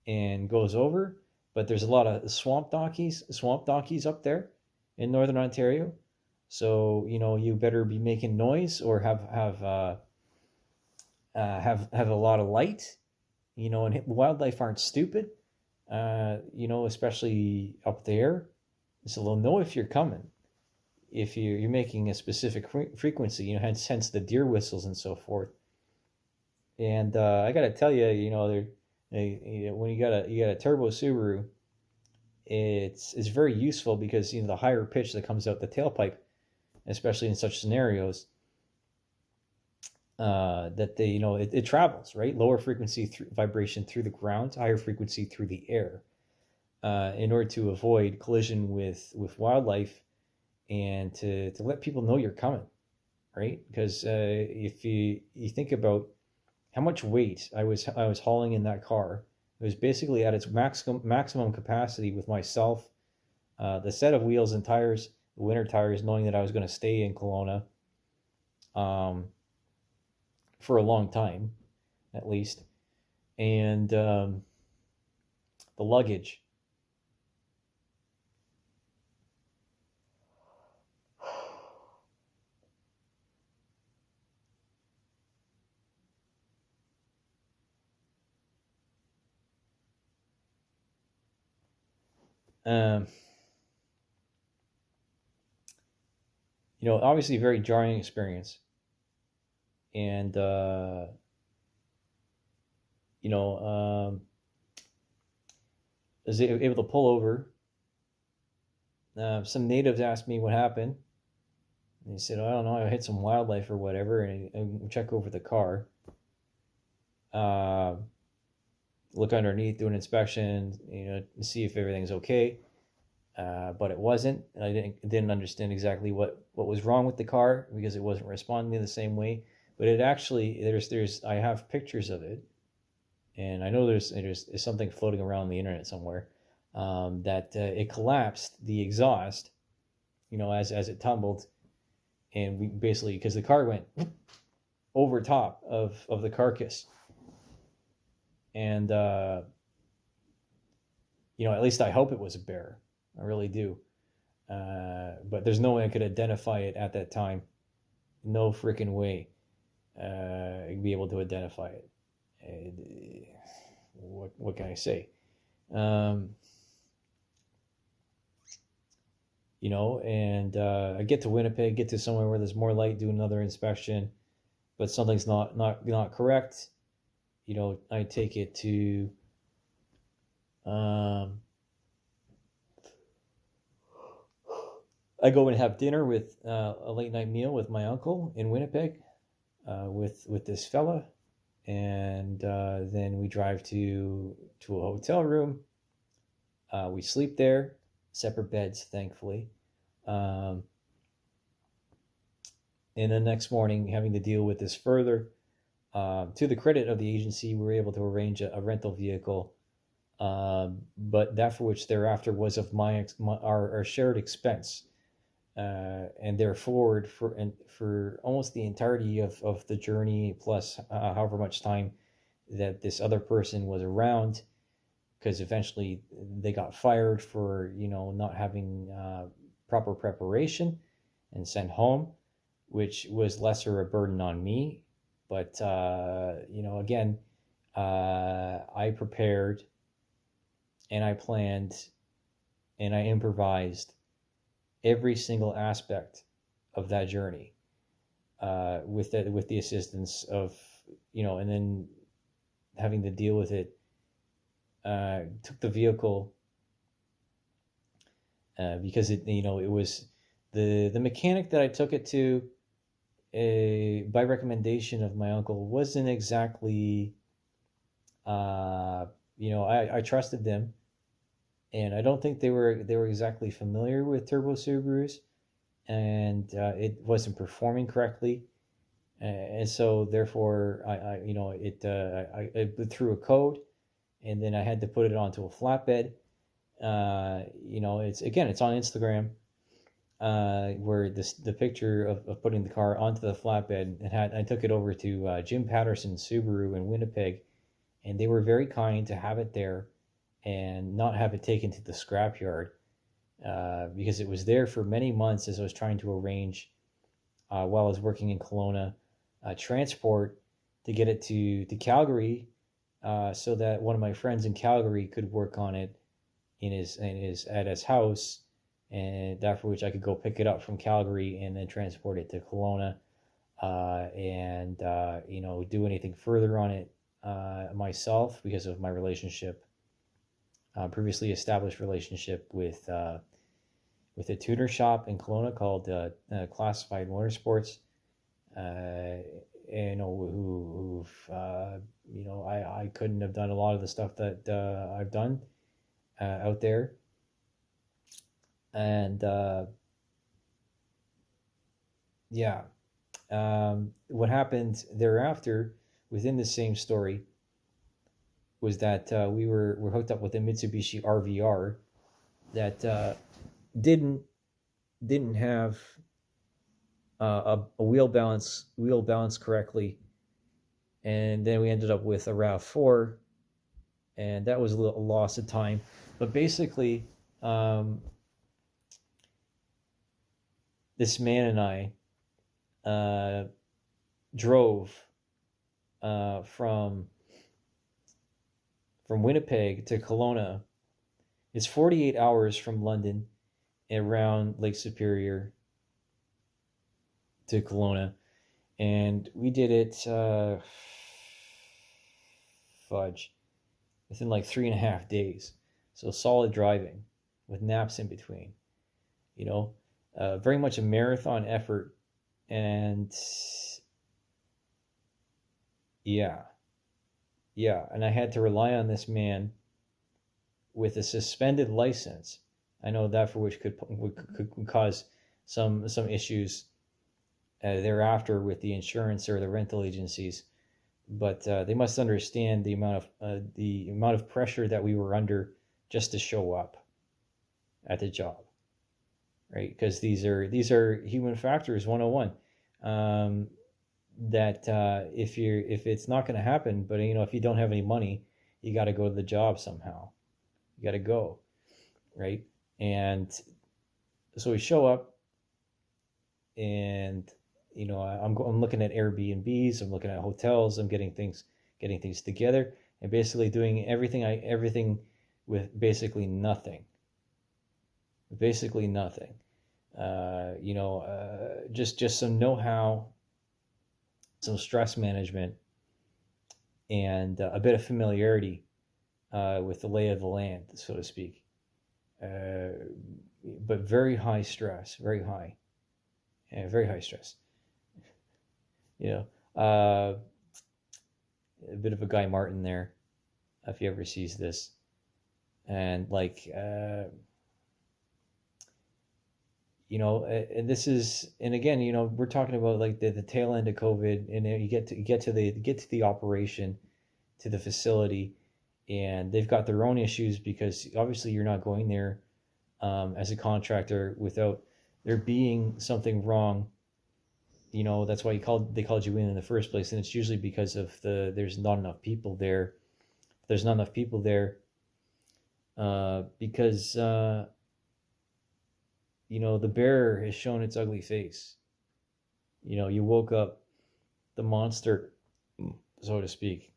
and goes over. But there's a lot of swamp donkeys up there in Northern Ontario, so you better be making noise, or have a lot of light. And wildlife aren't stupid, especially up there, so they'll know if you're coming, if you're making a specific frequency, hence the deer whistles and so forth. And I gotta tell you, when you got a turbo Subaru, it's very useful, because the higher pitch that comes out the tailpipe, especially in such scenarios, that it travels, right, lower frequency vibration through the ground, higher frequency through the air, in order to avoid collision with wildlife, and to let people know you're coming, right? Because if you think about how much weight I was hauling in that car, it was basically at its maximum capacity with myself, the set of wheels and tires, the winter tires, knowing that I was going to stay in Kelowna for a long time, at least, and the luggage. Obviously a very jarring experience. And, you know, I was able to pull over. Some natives asked me what happened. And he said, "Oh, I don't know, I hit some wildlife or whatever," and check over the car. Uh, Look underneath, do an inspection, to see if everything's okay. But it wasn't. And I didn't understand exactly what was wrong with the car because it wasn't responding the same way. But it actually there's I have pictures of it, and I know there's something floating around the internet somewhere, that it collapsed the exhaust, as it tumbled, and we basically, because the car went over top of the carcass, and at least I hope it was a bear. I really do. But there's no way I could identify it at that time. No freaking way I'd be able to identify it. What can I say? Um, and I get to Winnipeg, get to somewhere where there's more light, do another inspection, but something's not correct. I take it to I go and have dinner with a late night meal with my uncle in Winnipeg, with this fella, and then we drive to a hotel room. We sleep there, separate beds, thankfully. Um, and the next morning, having to deal with this further. To the credit of the agency, we were able to arrange a rental vehicle, but that for which thereafter was of our shared expense, and therefore for almost the entirety of the journey, plus however much time that this other person was around, because eventually they got fired for not having proper preparation and sent home, which was lesser a burden on me. But again, I prepared and I planned and I improvised every single aspect of that journey, with the assistance of and then having to deal with it. Took the vehicle, because it was the mechanic that I took it to, by recommendation of my uncle, wasn't exactly, I trusted them, and I don't think they were exactly familiar with turbo Subarus, and it wasn't performing correctly, and so therefore I threw a code, and then I had to put it onto a flatbed. It's on Instagram, where the picture of putting the car onto the flatbed, and I took it over to Jim Patterson Subaru in Winnipeg, and they were very kind to have it there and not have it taken to the scrapyard, because it was there for many months as I was trying to arrange, while I was working in Kelowna, transport to get it to Calgary, so that one of my friends in Calgary could work on it at his house, and after which I could go pick it up from Calgary and then transport it to Kelowna, and do anything further on it myself, because of my relationship, previously established relationship with a tuner shop in Kelowna called Classified Motorsports. I couldn't have done a lot of the stuff that I've done out there, and yeah. What happened thereafter within the same story was that we're hooked up with a Mitsubishi RVR that didn't have a wheel balance correctly, and then we ended up with a RAV4, and that was a little loss of time. But basically, this man and I drove from Winnipeg to Kelowna. It's 48 hours from London, around Lake Superior, to Kelowna, and we did it fudge within like 3.5 days. So solid driving with naps in between. You know, very much a marathon effort, and yeah, yeah, and I had to rely on this man with a suspended license. I know that for which could cause some issues thereafter with the insurance or the rental agencies, but they must understand the amount of pressure that we were under just to show up at the job, right? Because these are human factors 101. That if it's not going to happen, but if you don't have any money, you got to go to the job somehow. You got to go, right? And so we show up, and I'm looking at Airbnbs, I'm looking at hotels, I'm getting things together, and basically doing everything with basically nothing. Just some know-how, some stress management, and a bit of familiarity with the lay of the land, so to speak. But very high stress, very high stress. A bit of a Guy Martin there, if he ever sees this, and and this is, and again, we're talking about like the tail end of COVID, and you get to the operation, to the facility, and they've got their own issues because obviously you're not going there as a contractor without there being something wrong. That's why they called you in the first place, and it's usually because of there's not enough people there. There's not enough people there because the bear has shown its ugly face. You woke up the monster, so to speak.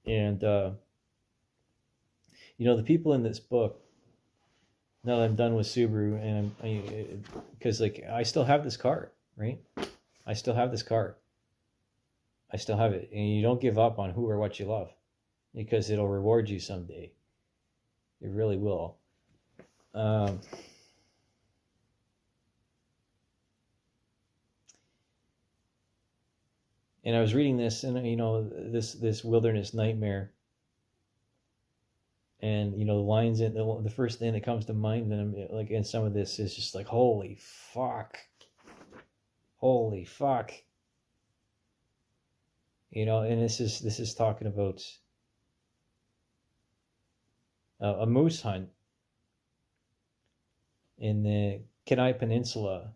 And the people in this book, now that I'm done with Subaru, and because I still have this car, right? I still have this car. I still have it, and you don't give up on who or what you love, because it'll reward you someday. It really will. And I was reading this, and this wilderness nightmare, and the lines in the first thing that comes to mind, and in some of this is just like, holy fuck, and this is talking about a moose hunt in the Kenai Peninsula,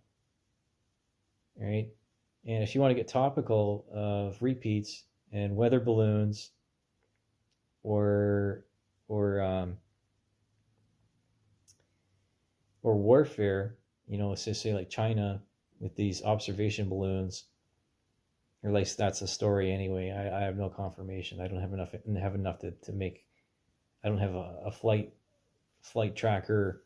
right? And if you want to get topical of repeats and weather balloons, or warfare, say like China with these observation balloons, or at least that's the story anyway. I have no confirmation. I don't have enough to make. I don't have a flight tracker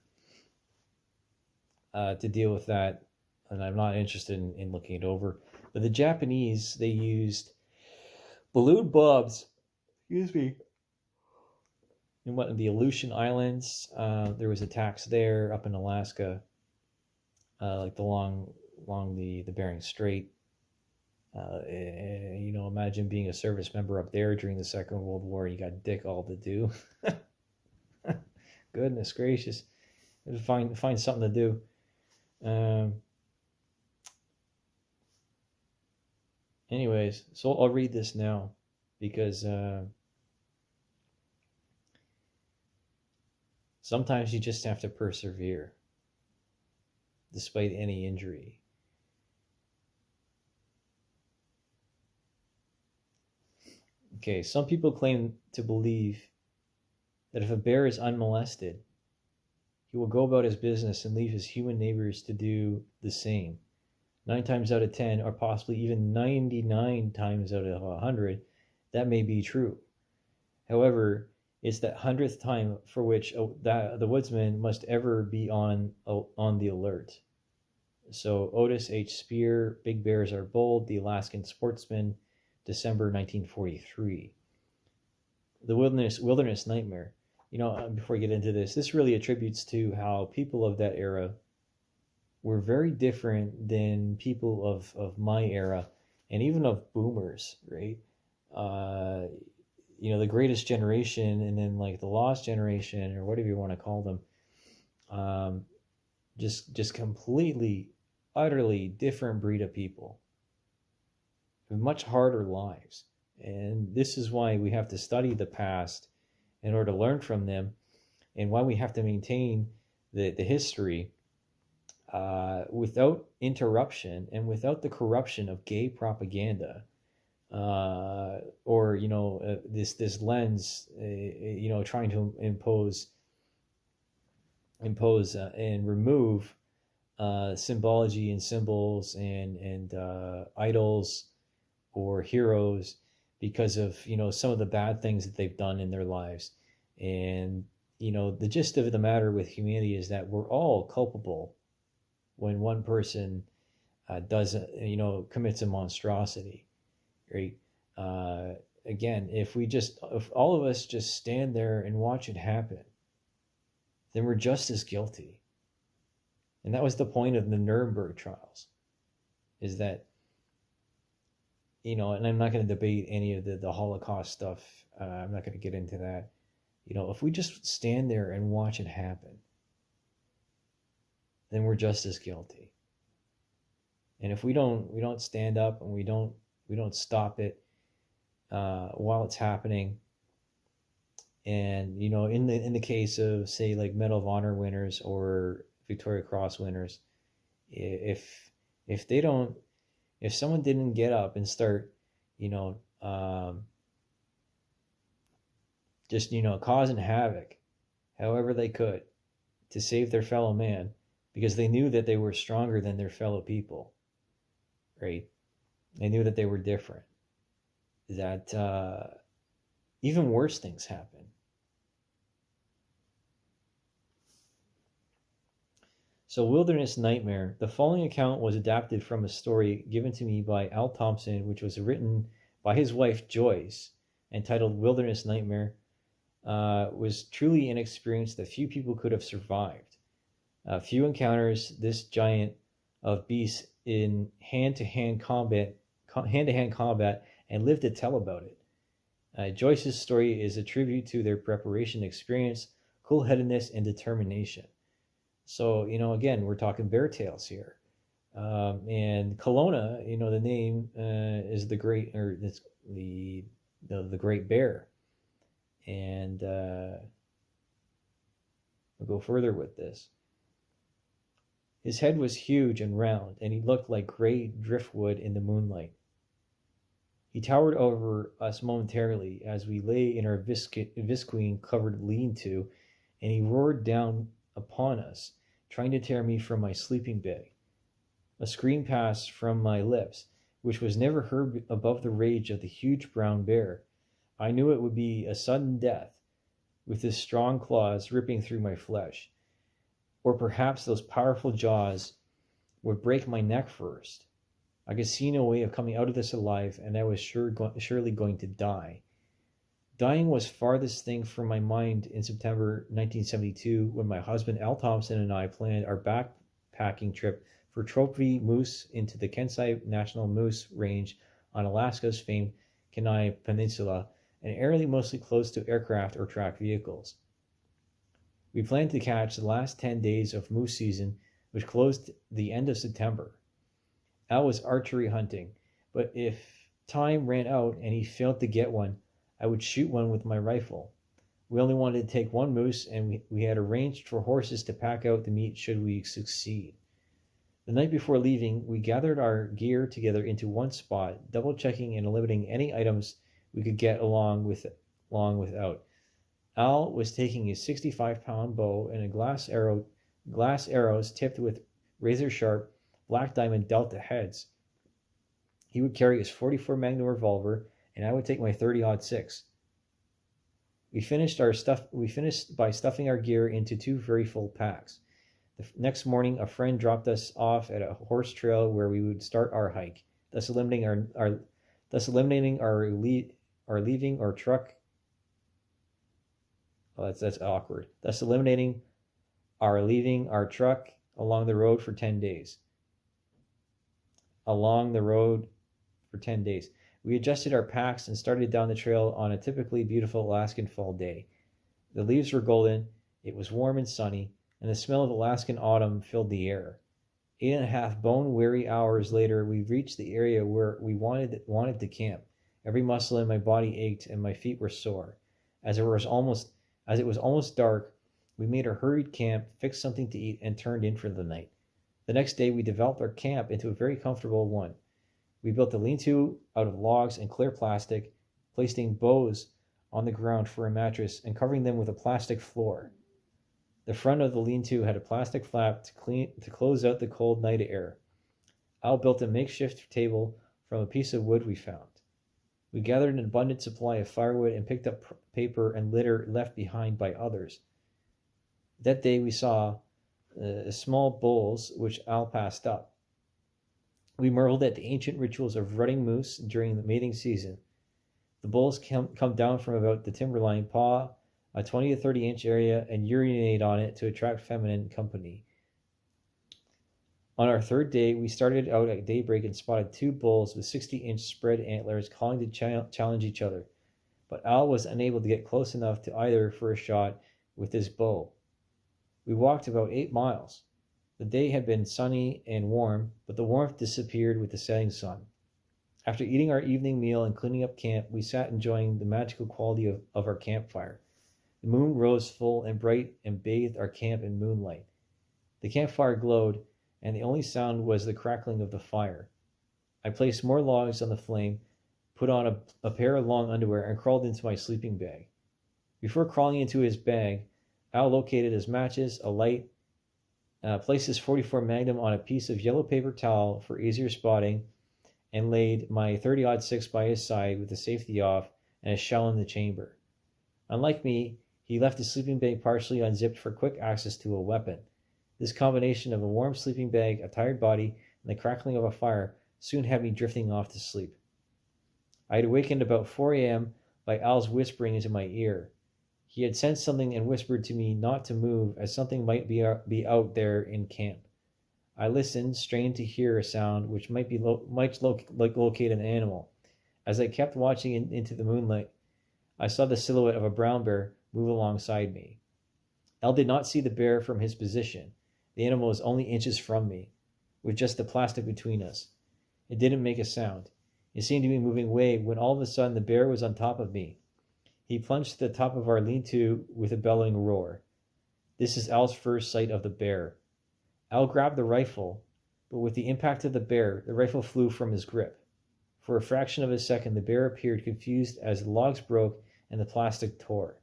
to deal with that, and I'm not interested in looking it over. But the Japanese, they used balloon bombs. Excuse me. In the Aleutian Islands, there was attacks there, up in Alaska, along the Bering Strait. Imagine being a service member up there during the Second World War. You got dick all to do. Goodness gracious, find something to do. Anyways, so I'll read this now because sometimes you just have to persevere despite any injury. Okay, some people claim to believe that if a bear is unmolested, he will go about his business and leave his human neighbors to do the same. 9 times out of 10, or possibly even 99 times out of 100, that may be true. However, it's that 100th time for which the woodsman must ever be on the alert. So Otis H. Spear, Big Bears Are Bold, The Alaskan Sportsman, December 1943. The Wilderness Nightmare. Before I get into this, this really attributes to how people of that era were very different than people of my era and even of boomers, right? Uh, the greatest generation and then like the lost generation or whatever you want to call them, just completely, utterly different breed of people with much harder lives. And this is why we have to study the past in order to learn from them, and why we have to maintain the history without interruption and without the corruption of gay propaganda, or this lens, trying to impose and remove symbology and symbols and idols or heroes because of some of the bad things that they've done in their lives. And the gist of the matter with humanity is that we're all culpable when one person does commits a monstrosity, right? Again, if all of us just stand there and watch it happen, then we're just as guilty. And that was the point of the Nuremberg trials, is that, and I'm not going to debate any of the Holocaust stuff. I'm not going to get into that. If we just stand there and watch it happen, then we're just as guilty. And if we don't stand up and we don't stop it while it's happening, and in the case of, say, like Medal of Honor winners or Victoria Cross winners, if someone didn't get up and start just causing havoc however they could to save their fellow man, because they knew that they were stronger than their fellow people, right? They knew that they were different, that even worse things happen. So, Wilderness Nightmare. The following account was adapted from a story given to me by Al Thompson, which was written by his wife Joyce, entitled Wilderness Nightmare. Was truly an experience that few people could have survived. Few encounters this giant of beasts in hand-to-hand combat, and lived to tell about it. Joyce's story is a tribute to their preparation experience, cool-headedness, and determination. So, again, we're talking bear tales here. And Kelowna, the name is the great, or it's the Great Bear. And we'll go further with this. His head was huge and round, and he looked like gray driftwood in the moonlight. He towered over us momentarily as we lay in our visqueen-covered lean-to, and he roared down upon us, trying to tear me from my sleeping bag. A scream passed from my lips, which was never heard above the rage of the huge brown bear. I knew it would be a sudden death, with his strong claws ripping through my flesh. Or perhaps those powerful jaws would break my neck first. I could see no way of coming out of this alive, and I was surely going to die. Dying was farthest thing from my mind in September 1972, when my husband Al Thompson and I planned our backpacking trip for trophy moose into the Kansai National Moose Range on Alaska's famed Kenai Peninsula, an area mostly close to aircraft or track vehicles. We planned to catch the last 10 days of moose season, which closed the end of September. Al was archery hunting, but if time ran out and he failed to get one, I would shoot one with my rifle. We only wanted to take one moose, and we had arranged for horses to pack out the meat should we succeed. The night before leaving, we gathered our gear together into one spot, double-checking and eliminating any items we could get along without. Al was taking his 65-pound bow and glass arrows tipped with razor-sharp black diamond delta heads. He would carry his .44 Magnum revolver, and I would take my .30-06. We finished by stuffing our gear into two very full packs. The next morning, a friend dropped us off at a horse trail where we would start our hike, thus eliminating our leaving our truck. Oh, that's awkward. Thus eliminating our leaving our truck along the road for 10 days. Along the road for 10 days. We adjusted our packs and started down the trail on a typically beautiful Alaskan fall day. The leaves were golden, it was warm and sunny, and the smell of Alaskan autumn filled the air. 8.5 bone-weary hours later, we reached the area where we wanted to camp. Every muscle in my body ached and my feet were sore. As it was almost dark, we made a hurried camp, fixed something to eat, and turned in for the night. The next day, we developed our camp into a very comfortable one. We built a lean-to out of logs and clear plastic, placing boughs on the ground for a mattress and covering them with a plastic floor. The front of the lean-to had a plastic flap to close out the cold night air. Al built a makeshift table from a piece of wood we found. We gathered an abundant supply of firewood and picked up paper and litter left behind by others. That day we saw small bulls which Al passed up. We marveled at the ancient rituals of rutting moose during the mating season. The bulls come down from about the timberline, paw a 20 to 30 inch area, and urinate on it to attract feminine company. On our third day, we started out at daybreak and spotted 2 bulls with 60-inch spread antlers calling to challenge each other, but Al was unable to get close enough to either for a shot with his bow. We walked about 8 miles. The day had been sunny and warm, but the warmth disappeared with the setting sun. After eating our evening meal and cleaning up camp, we sat enjoying the magical quality of our campfire. The moon rose full and bright and bathed our camp in moonlight. The campfire glowed, and the only sound was the crackling of the fire. I placed more logs on the flame, put on a pair of long underwear, and crawled into my sleeping bag. Before crawling into his bag, Al located his matches, a light, placed his .44 Magnum on a piece of yellow paper towel for easier spotting, and laid my 30-06 by his side with the safety off and a shell in the chamber. Unlike me, he left his sleeping bag partially unzipped for quick access to a weapon. This combination of a warm sleeping bag, a tired body, and the crackling of a fire soon had me drifting off to sleep. I had awakened about 4 a.m. by Al's whispering into my ear. He had sensed something and whispered to me not to move, as something might be out there in camp. I listened, strained to hear a sound which might locate an animal. As I kept watching into the moonlight, I saw the silhouette of a brown bear move alongside me. Al did not see the bear from his position. The animal was only inches from me, with just the plastic between us. It didn't make a sound. It seemed to be moving away when all of a sudden the bear was on top of me. He plunged to the top of our lean-to with a bellowing roar. This is Al's first sight of the bear. Al grabbed the rifle, but with the impact of the bear, the rifle flew from his grip. For a fraction of a second, the bear appeared confused as the logs broke and the plastic tore.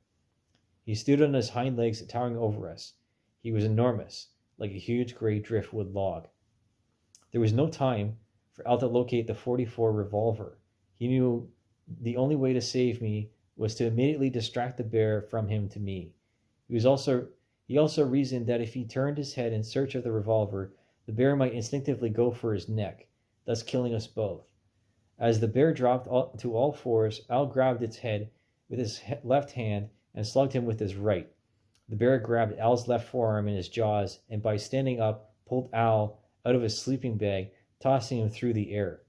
He stood on his hind legs, towering over us. He was enormous, like a huge gray driftwood log. There was no time for Al to locate the .44 revolver. He knew the only way to save me was to immediately distract the bear from him to me. He also reasoned that if he turned his head in search of the revolver, the bear might instinctively go for his neck, thus killing us both. As the bear dropped to all fours, Al grabbed its head with his left hand and slugged him with his right. The bear grabbed Al's left forearm in his jaws and, by standing up, pulled Al out of his sleeping bag, tossing him through the air.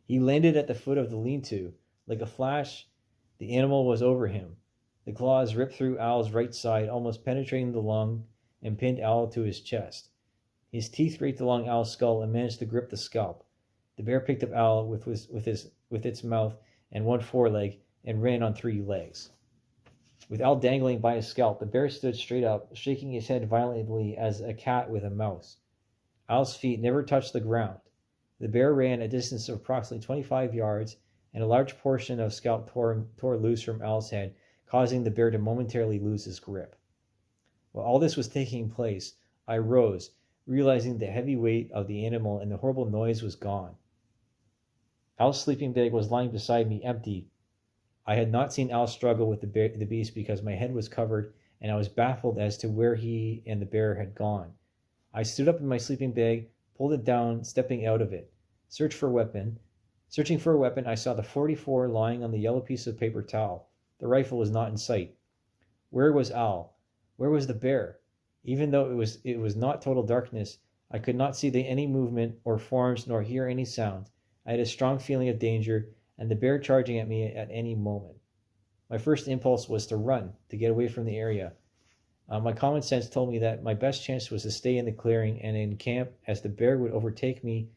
He landed at the foot of the lean-to. Like a flash, the animal was over him. The claws ripped through Al's right side, almost penetrating the lung, and pinned Al to his chest. His teeth raked along Al's skull and managed to grip the scalp. The bear picked up Al with its mouth and one foreleg and ran on 3 legs. With Al dangling by his scalp, the bear stood straight up, shaking his head violently as a cat with a mouse. Al's feet never touched the ground. The bear ran a distance of approximately 25 yards, and a large portion of scalp tore loose from Al's head, causing the bear to momentarily lose his grip. While all this was taking place, I rose, realizing the heavy weight of the animal and the horrible noise was gone. Al's sleeping bag was lying beside me, empty. I had not seen Al struggle with the beast because my head was covered and I was baffled as to where he and the bear had gone. I stood up in my sleeping bag, pulled it down, stepping out of it. Searching for a weapon, I saw the 44 lying on the yellow piece of paper towel. The rifle was not in sight. Where was Al? Where was the bear? Even though it was not total darkness, I could not see any movement or forms nor hear any sound. I had a strong feeling of danger and the bear charging at me at any moment. My first impulse was to run, to get away from the area. My common sense told me that my best chance was to stay in the clearing and in camp, as the bear would overtake me,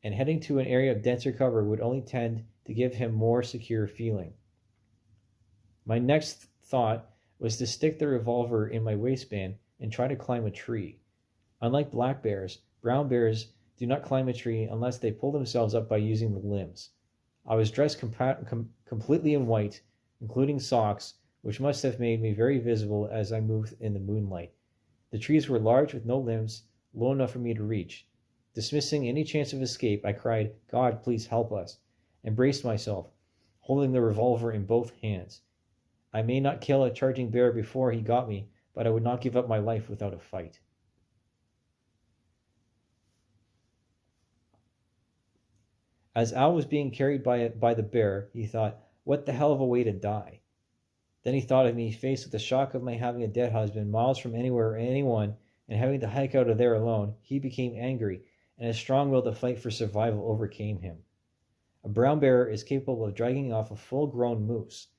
and heading to an area of denser cover would only tend to give him more secure feeling. My next thought was to stick the revolver in my waistband and try to climb a tree. Unlike black bears, brown bears do not climb a tree unless they pull themselves up by using the limbs. I was dressed completely in white, including socks, which must have made me very visible as I moved in the moonlight. The trees were large with no limbs, low enough for me to reach. Dismissing any chance of escape, I cried, "God, please help us," and braced myself, holding the revolver in both hands. I may not kill a charging bear before he got me, but I would not give up my life without a fight. As Al was being carried by the bear, he thought, "What the hell of a way to die." Then he thought of me, faced with the shock of my having a dead husband, miles from anywhere or anyone, and having to hike out of there alone. He became angry, and his strong will to fight for survival overcame him. A brown bear is capable of dragging off a full-grown moose.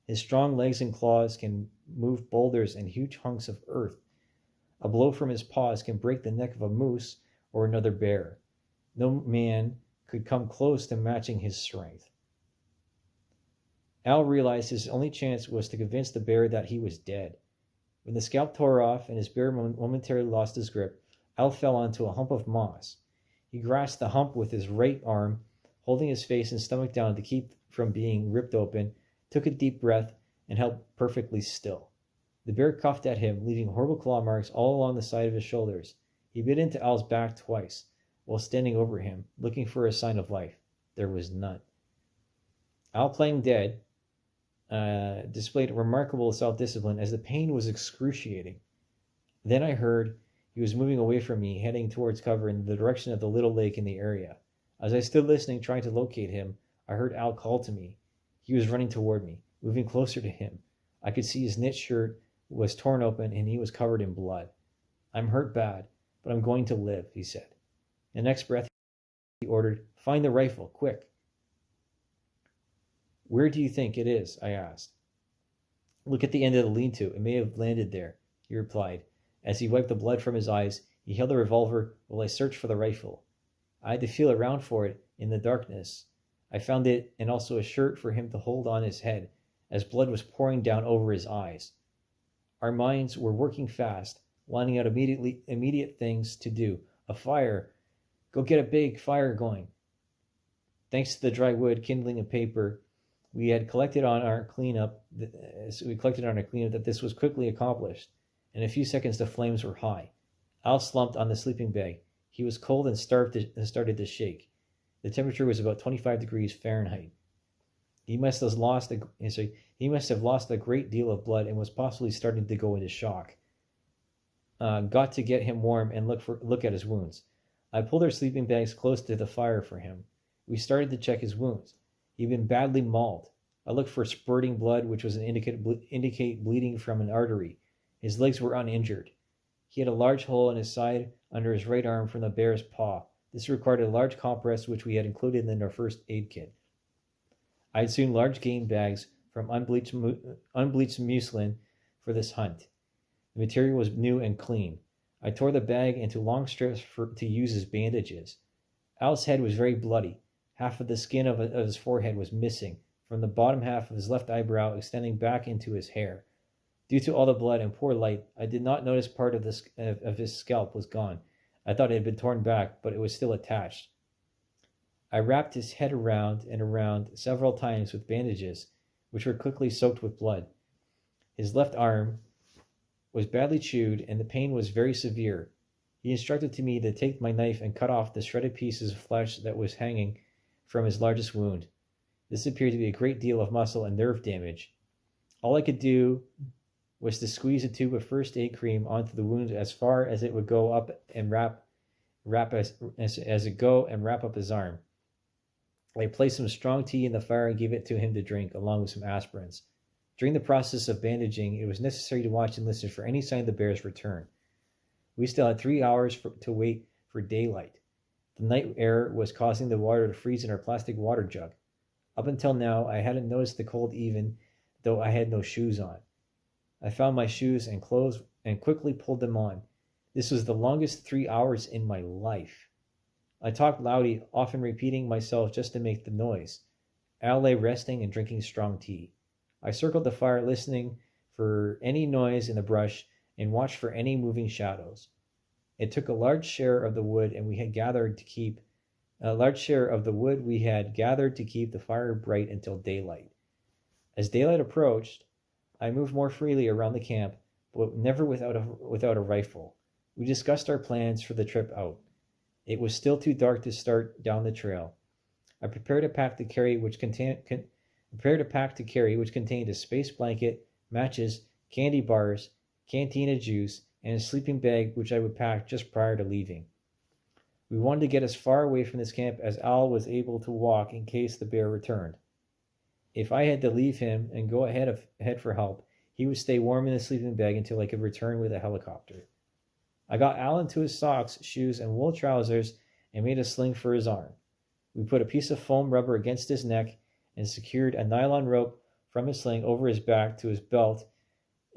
His strong legs and claws can move boulders and huge hunks of earth. A blow from his paws can break the neck of a moose or another bear. No man could come close to matching his strength. Al realized his only chance was to convince the bear that he was dead. When the scalp tore off and his bear momentarily lost his grip, Al fell onto a hump of moss. He grasped the hump with his right arm, holding his face and stomach down to keep from being ripped open, took a deep breath, and held perfectly still. The bear cuffed at him, leaving horrible claw marks all along the side of his shoulders. He bit into Al's back twice, while standing over him, looking for a sign of life. There was none. Al, playing dead, displayed remarkable self-discipline as the pain was excruciating. Then I heard he was moving away from me, heading towards cover in the direction of the little lake in the area. As I stood listening, trying to locate him, I heard Al call to me. He was running toward me, moving closer to him. I could see his knit shirt was torn open and he was covered in blood. "I'm hurt bad, but I'm going to live," he said. The next breath, he ordered, "Find the rifle, quick." "Where do you think it is?" I asked. "Look at the end of the lean-to. It may have landed there," he replied. As he wiped the blood from his eyes, he held the revolver while I searched for the rifle. I had to feel around for it in the darkness. I found it and also a shirt for him to hold on his head, as blood was pouring down over his eyes. Our minds were working fast, lining out immediate things to do. A fire. Go get a big fire going. Thanks to the dry wood, kindling, and paper we had collected on our cleanup, that this was quickly accomplished. In a few seconds, the flames were high. Al slumped on the sleeping bag. He was cold and started to shake. The temperature was about 25 degrees Fahrenheit. He must have lost a great deal of blood and was possibly starting to go into shock. Got to get him warm and look at his wounds. I pulled our sleeping bags close to the fire for him. We started to check his wounds. He'd been badly mauled. I looked for spurting blood, which was an indicate bleeding from an artery. His legs were uninjured. He had a large hole in his side under his right arm from the bear's paw. This required a large compress, which we had included in our first aid kit. I had sewn large game bags from unbleached muslin for this hunt. The material was new and clean. I tore the bag into long strips to use as bandages. Al's head was very bloody. Half of the skin of his forehead was missing, from the bottom half of his left eyebrow extending back into his hair. Due to all the blood and poor light, I did not notice part of his scalp was gone. I thought it had been torn back, but it was still attached. I wrapped his head around and around several times with bandages, which were quickly soaked with blood. His left arm was badly chewed, and the pain was very severe. He instructed me to take my knife and cut off the shredded pieces of flesh that was hanging from his largest wound. This appeared to be a great deal of muscle and nerve damage. All I could do was to squeeze a tube of first aid cream onto the wound as far as it would go up and wrap as it go and wrap up his arm. I placed some strong tea in the fire and gave it to him to drink, along with some aspirins. During the process of bandaging, it was necessary to watch and listen for any sign of the bear's return. We still had 3 hours to wait for daylight. The night air was causing the water to freeze in our plastic water jug. Up until now, I hadn't noticed the cold even though I had no shoes on. I found my shoes and clothes and quickly pulled them on. This was the longest 3 hours in my life. I talked loudly, often repeating myself just to make the noise. Al lay resting and drinking strong tea. I circled the fire, listening for any noise in the brush and watched for any moving shadows. It took a large share of the wood we had gathered to keep the fire bright until daylight. As daylight approached, I moved more freely around the camp, but never without a rifle. We discussed our plans for the trip out. It was still too dark to start down the trail. I prepared a pack to carry, which contained a space blanket, matches, candy bars, cantina juice, and a sleeping bag which I would pack just prior to leaving. We wanted to get as far away from this camp as Al was able to walk in case the bear returned. If I had to leave him and go ahead for help, he would stay warm in the sleeping bag until I could return with a helicopter. I got Al into his socks, shoes, and wool trousers and made a sling for his arm. We put a piece of foam rubber against his neck and secured a nylon rope from his sling over his back to his belt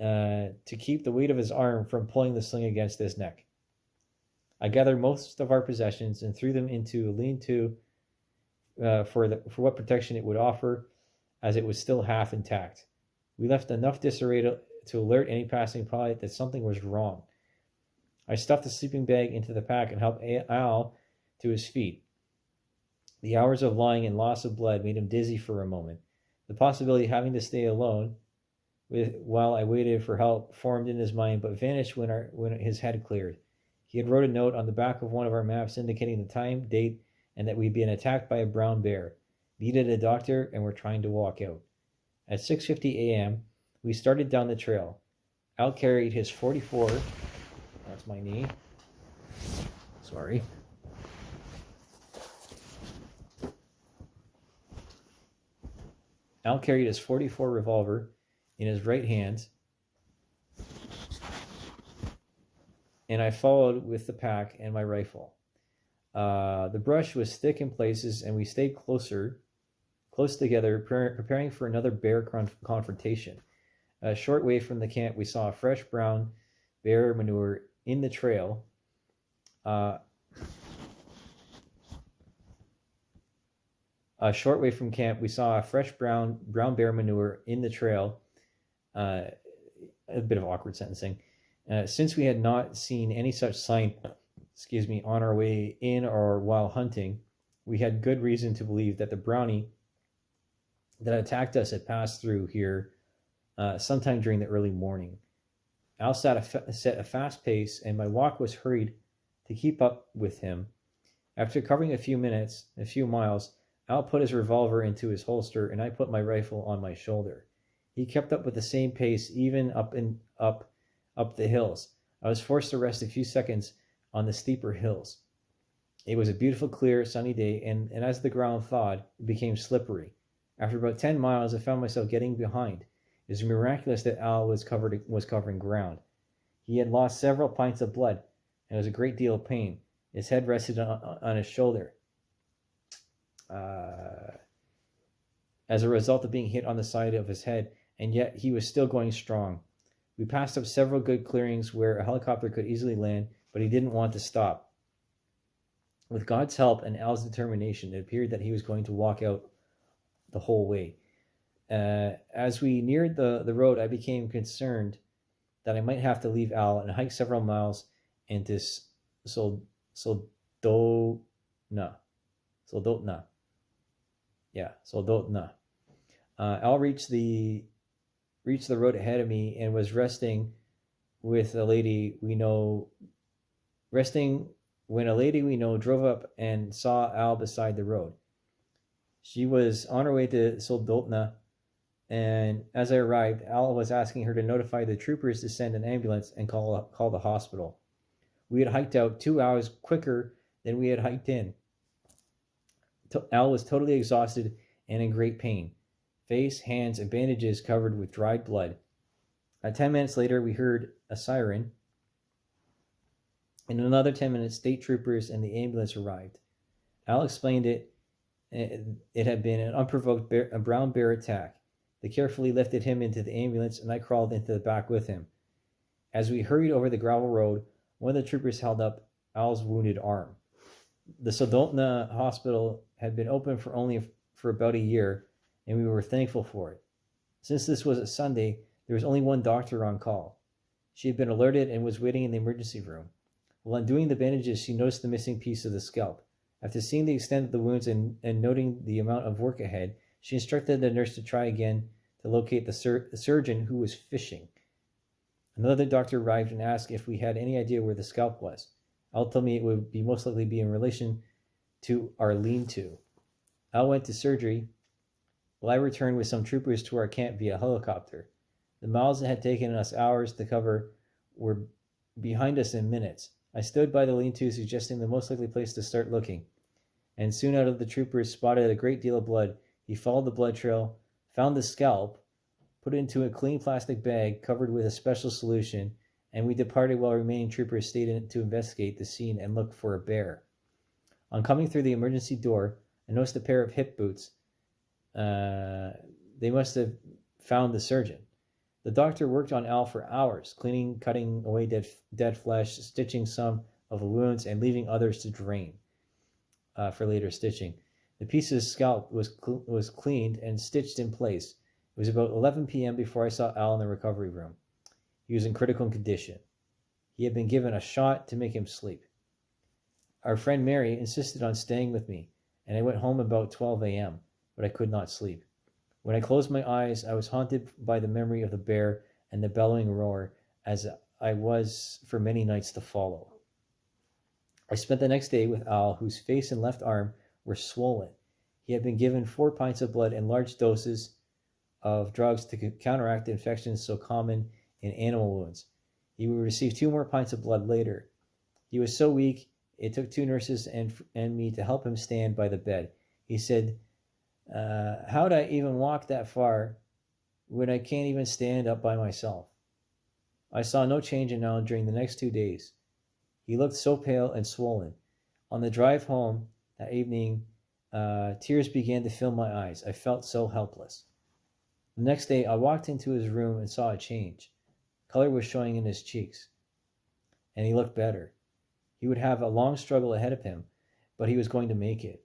to keep the weight of his arm from pulling the sling against his neck. I gathered most of our possessions and threw them into a lean-to for what protection it would offer, as it was still half intact. We left enough disarray to alert any passing pilot that something was wrong. I stuffed the sleeping bag into the pack and helped Al to his feet. The hours of lying and loss of blood made him dizzy for a moment. The possibility of having to stay alone while I waited for help formed in his mind, but vanished when his head cleared. He had wrote a note on the back of one of our maps indicating the time, date, and that we'd been attacked by a brown bear, needed a doctor, and were trying to walk out. At 6:50 a.m., we started down the trail. Al carried his 44. That's my knee. Sorry. Al carried his .44 revolver in his right hand, and I followed with the pack and my rifle. The brush was thick in places, and we stayed close together, preparing for another bear confrontation. A short way from the camp, we saw fresh brown bear manure in the trail. A short way from camp, we saw fresh brown bear manure in the trail. A bit of awkward sentencing. Since we had not seen any such sign, on our way in or while hunting, we had good reason to believe that the brownie that attacked us had passed through here sometime during the early morning. Al set a fast pace, and my walk was hurried to keep up with him. After covering a few miles, Al put his revolver into his holster, and I put my rifle on my shoulder. He kept up with the same pace, even up the hills. I was forced to rest a few seconds on the steeper hills. It was a beautiful, clear, sunny day, and as the ground thawed, it became slippery. After about 10 miles, I found myself getting behind. It was miraculous that Al was covering ground. He had lost several pints of blood, and was a great deal of pain. His head rested on his shoulder, as a result of being hit on the side of his head, and yet he was still going strong. We passed up several good clearings where a helicopter could easily land, but he didn't want to stop. With God's help and Al's determination, it appeared that he was going to walk out the whole way. As we neared the road, I became concerned that I might have to leave Al and hike several miles into Soldotna. Al reached the road ahead of me and was resting when a lady we know drove up and saw Al beside the road. She was on her way to Soldotna, and as I arrived, Al was asking her to notify the troopers to send an ambulance and call the hospital. We had hiked out 2 hours quicker than we had hiked in. Al was totally exhausted and in great pain, face, hands, and bandages covered with dried blood. 10 minutes later, we heard a siren. In another 10 minutes, state troopers and the ambulance arrived. Al explained it had been an unprovoked a brown bear attack. They carefully lifted him into the ambulance, and I crawled into the back with him. As we hurried over the gravel road, one of the troopers held up Al's wounded arm. The Soldotna hospital had been open for about a year, and we were thankful for it. Since this was a Sunday, there was only one doctor on call. She had been alerted and was waiting in the emergency room. While undoing the bandages, she noticed the missing piece of the scalp. After seeing the extent of the wounds and noting the amount of work ahead, she instructed the nurse to try again to locate the surgeon who was fishing. Another doctor arrived and asked if we had any idea where the scalp was. Al told me it would most likely be in relation to our lean-to. Al went to surgery, while I returned with some troopers to our camp via helicopter. The miles that had taken us hours to cover were behind us in minutes. I stood by the lean-to, suggesting the most likely place to start looking. And soon out of the troopers spotted a great deal of blood. He followed the blood trail, found the scalp, put it into a clean plastic bag covered with a special solution, and we departed while remaining troopers stayed in to investigate the scene and look for a bear. On coming through the emergency door, I noticed a pair of hip boots. They must have found the surgeon. The doctor worked on Al for hours, cleaning, cutting away dead flesh, stitching some of the wounds, and leaving others to drain for later stitching. The piece of scalp was cleaned and stitched in place. It was about 11 p.m. before I saw Al in the recovery room. He was in critical condition. He had been given a shot to make him sleep. Our friend Mary insisted on staying with me, and I went home about 12 a.m., but I could not sleep. When I closed my eyes, I was haunted by the memory of the bear and the bellowing roar, as I was for many nights to follow. I spent the next day with Al, whose face and left arm were swollen. He had been given 4 pints of blood and large doses of drugs to counteract infections so common in animal wounds. He would receive 2 more pints of blood later. He was so weak, it took 2 nurses and me to help him stand by the bed. He said, how'd I even walk that far when I can't even stand up by myself? I saw no change in Al during the next 2 days. He looked so pale and swollen. On the drive home that evening, tears began to fill my eyes. I felt so helpless. The next day, I walked into his room and saw a change. Color was showing in his cheeks, and he looked better. He would have a long struggle ahead of him, but he was going to make it.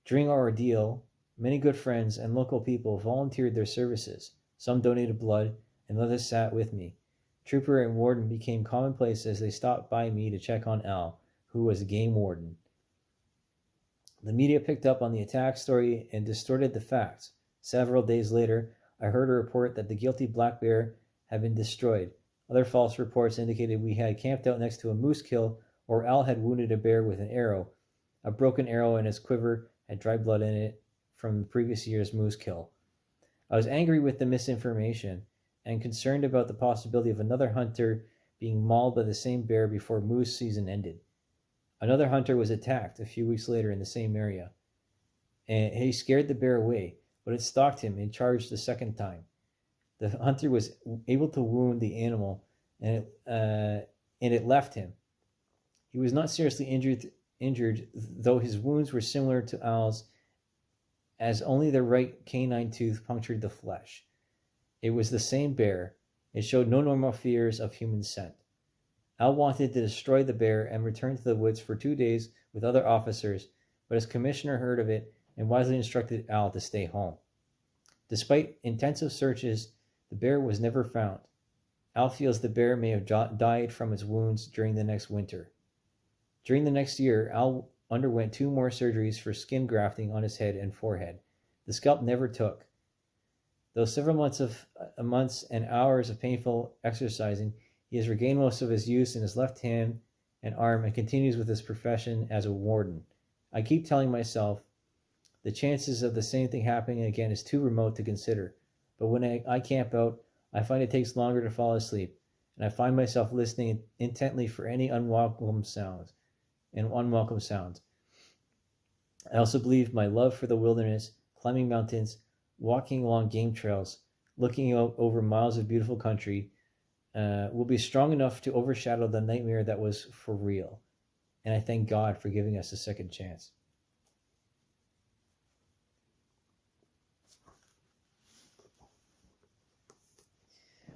During our ordeal, many good friends and local people volunteered their services. Some donated blood, and others sat with me. Trooper and warden became commonplace as they stopped by me to check on Al, who was a game warden. The media picked up on the attack story and distorted the facts. Several days later, I heard a report that the guilty black bear had been destroyed. Other false reports indicated we had camped out next to a moose kill, or Al had wounded a bear with an arrow. A broken arrow in his quiver had dried blood in it from the previous year's moose kill. I was angry with the misinformation and concerned about the possibility of another hunter being mauled by the same bear before moose season ended. Another hunter was attacked a few weeks later in the same area, and he scared the bear away, but it stalked him and charged the second time. The hunter was able to wound the animal, and it left him. He was not seriously injured, though his wounds were similar to Al's, as only the right canine tooth punctured the flesh. It was the same bear. It showed no normal fears of human scent. Al wanted to destroy the bear and return to the woods for 2 days with other officers, but his commissioner heard of it and wisely instructed Al to stay home. Despite intensive searches, the bear was never found. Al feels the bear may have died from its wounds during the next winter. During the next year, Al underwent 2 more surgeries for skin grafting on his head and forehead. The scalp never took. Though several months and hours of painful exercising, he has regained most of his use in his left hand and arm and continues with his profession as a warden. I keep telling myself The chances of the same thing happening again is too remote to consider. But when I camp out, I find it takes longer to fall asleep, and I find myself listening intently for any unwelcome sounds and unwelcome sounds. I also believe my love for the wilderness, climbing mountains, walking along game trails, looking out over miles of beautiful country, will be strong enough to overshadow the nightmare that was for real. And I thank God for giving us a second chance.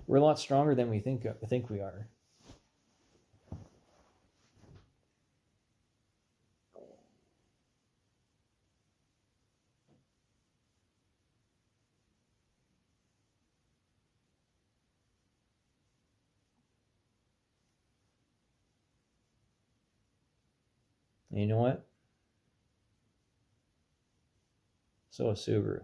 We're a lot stronger than we think we are. And you know what? So is Subaru.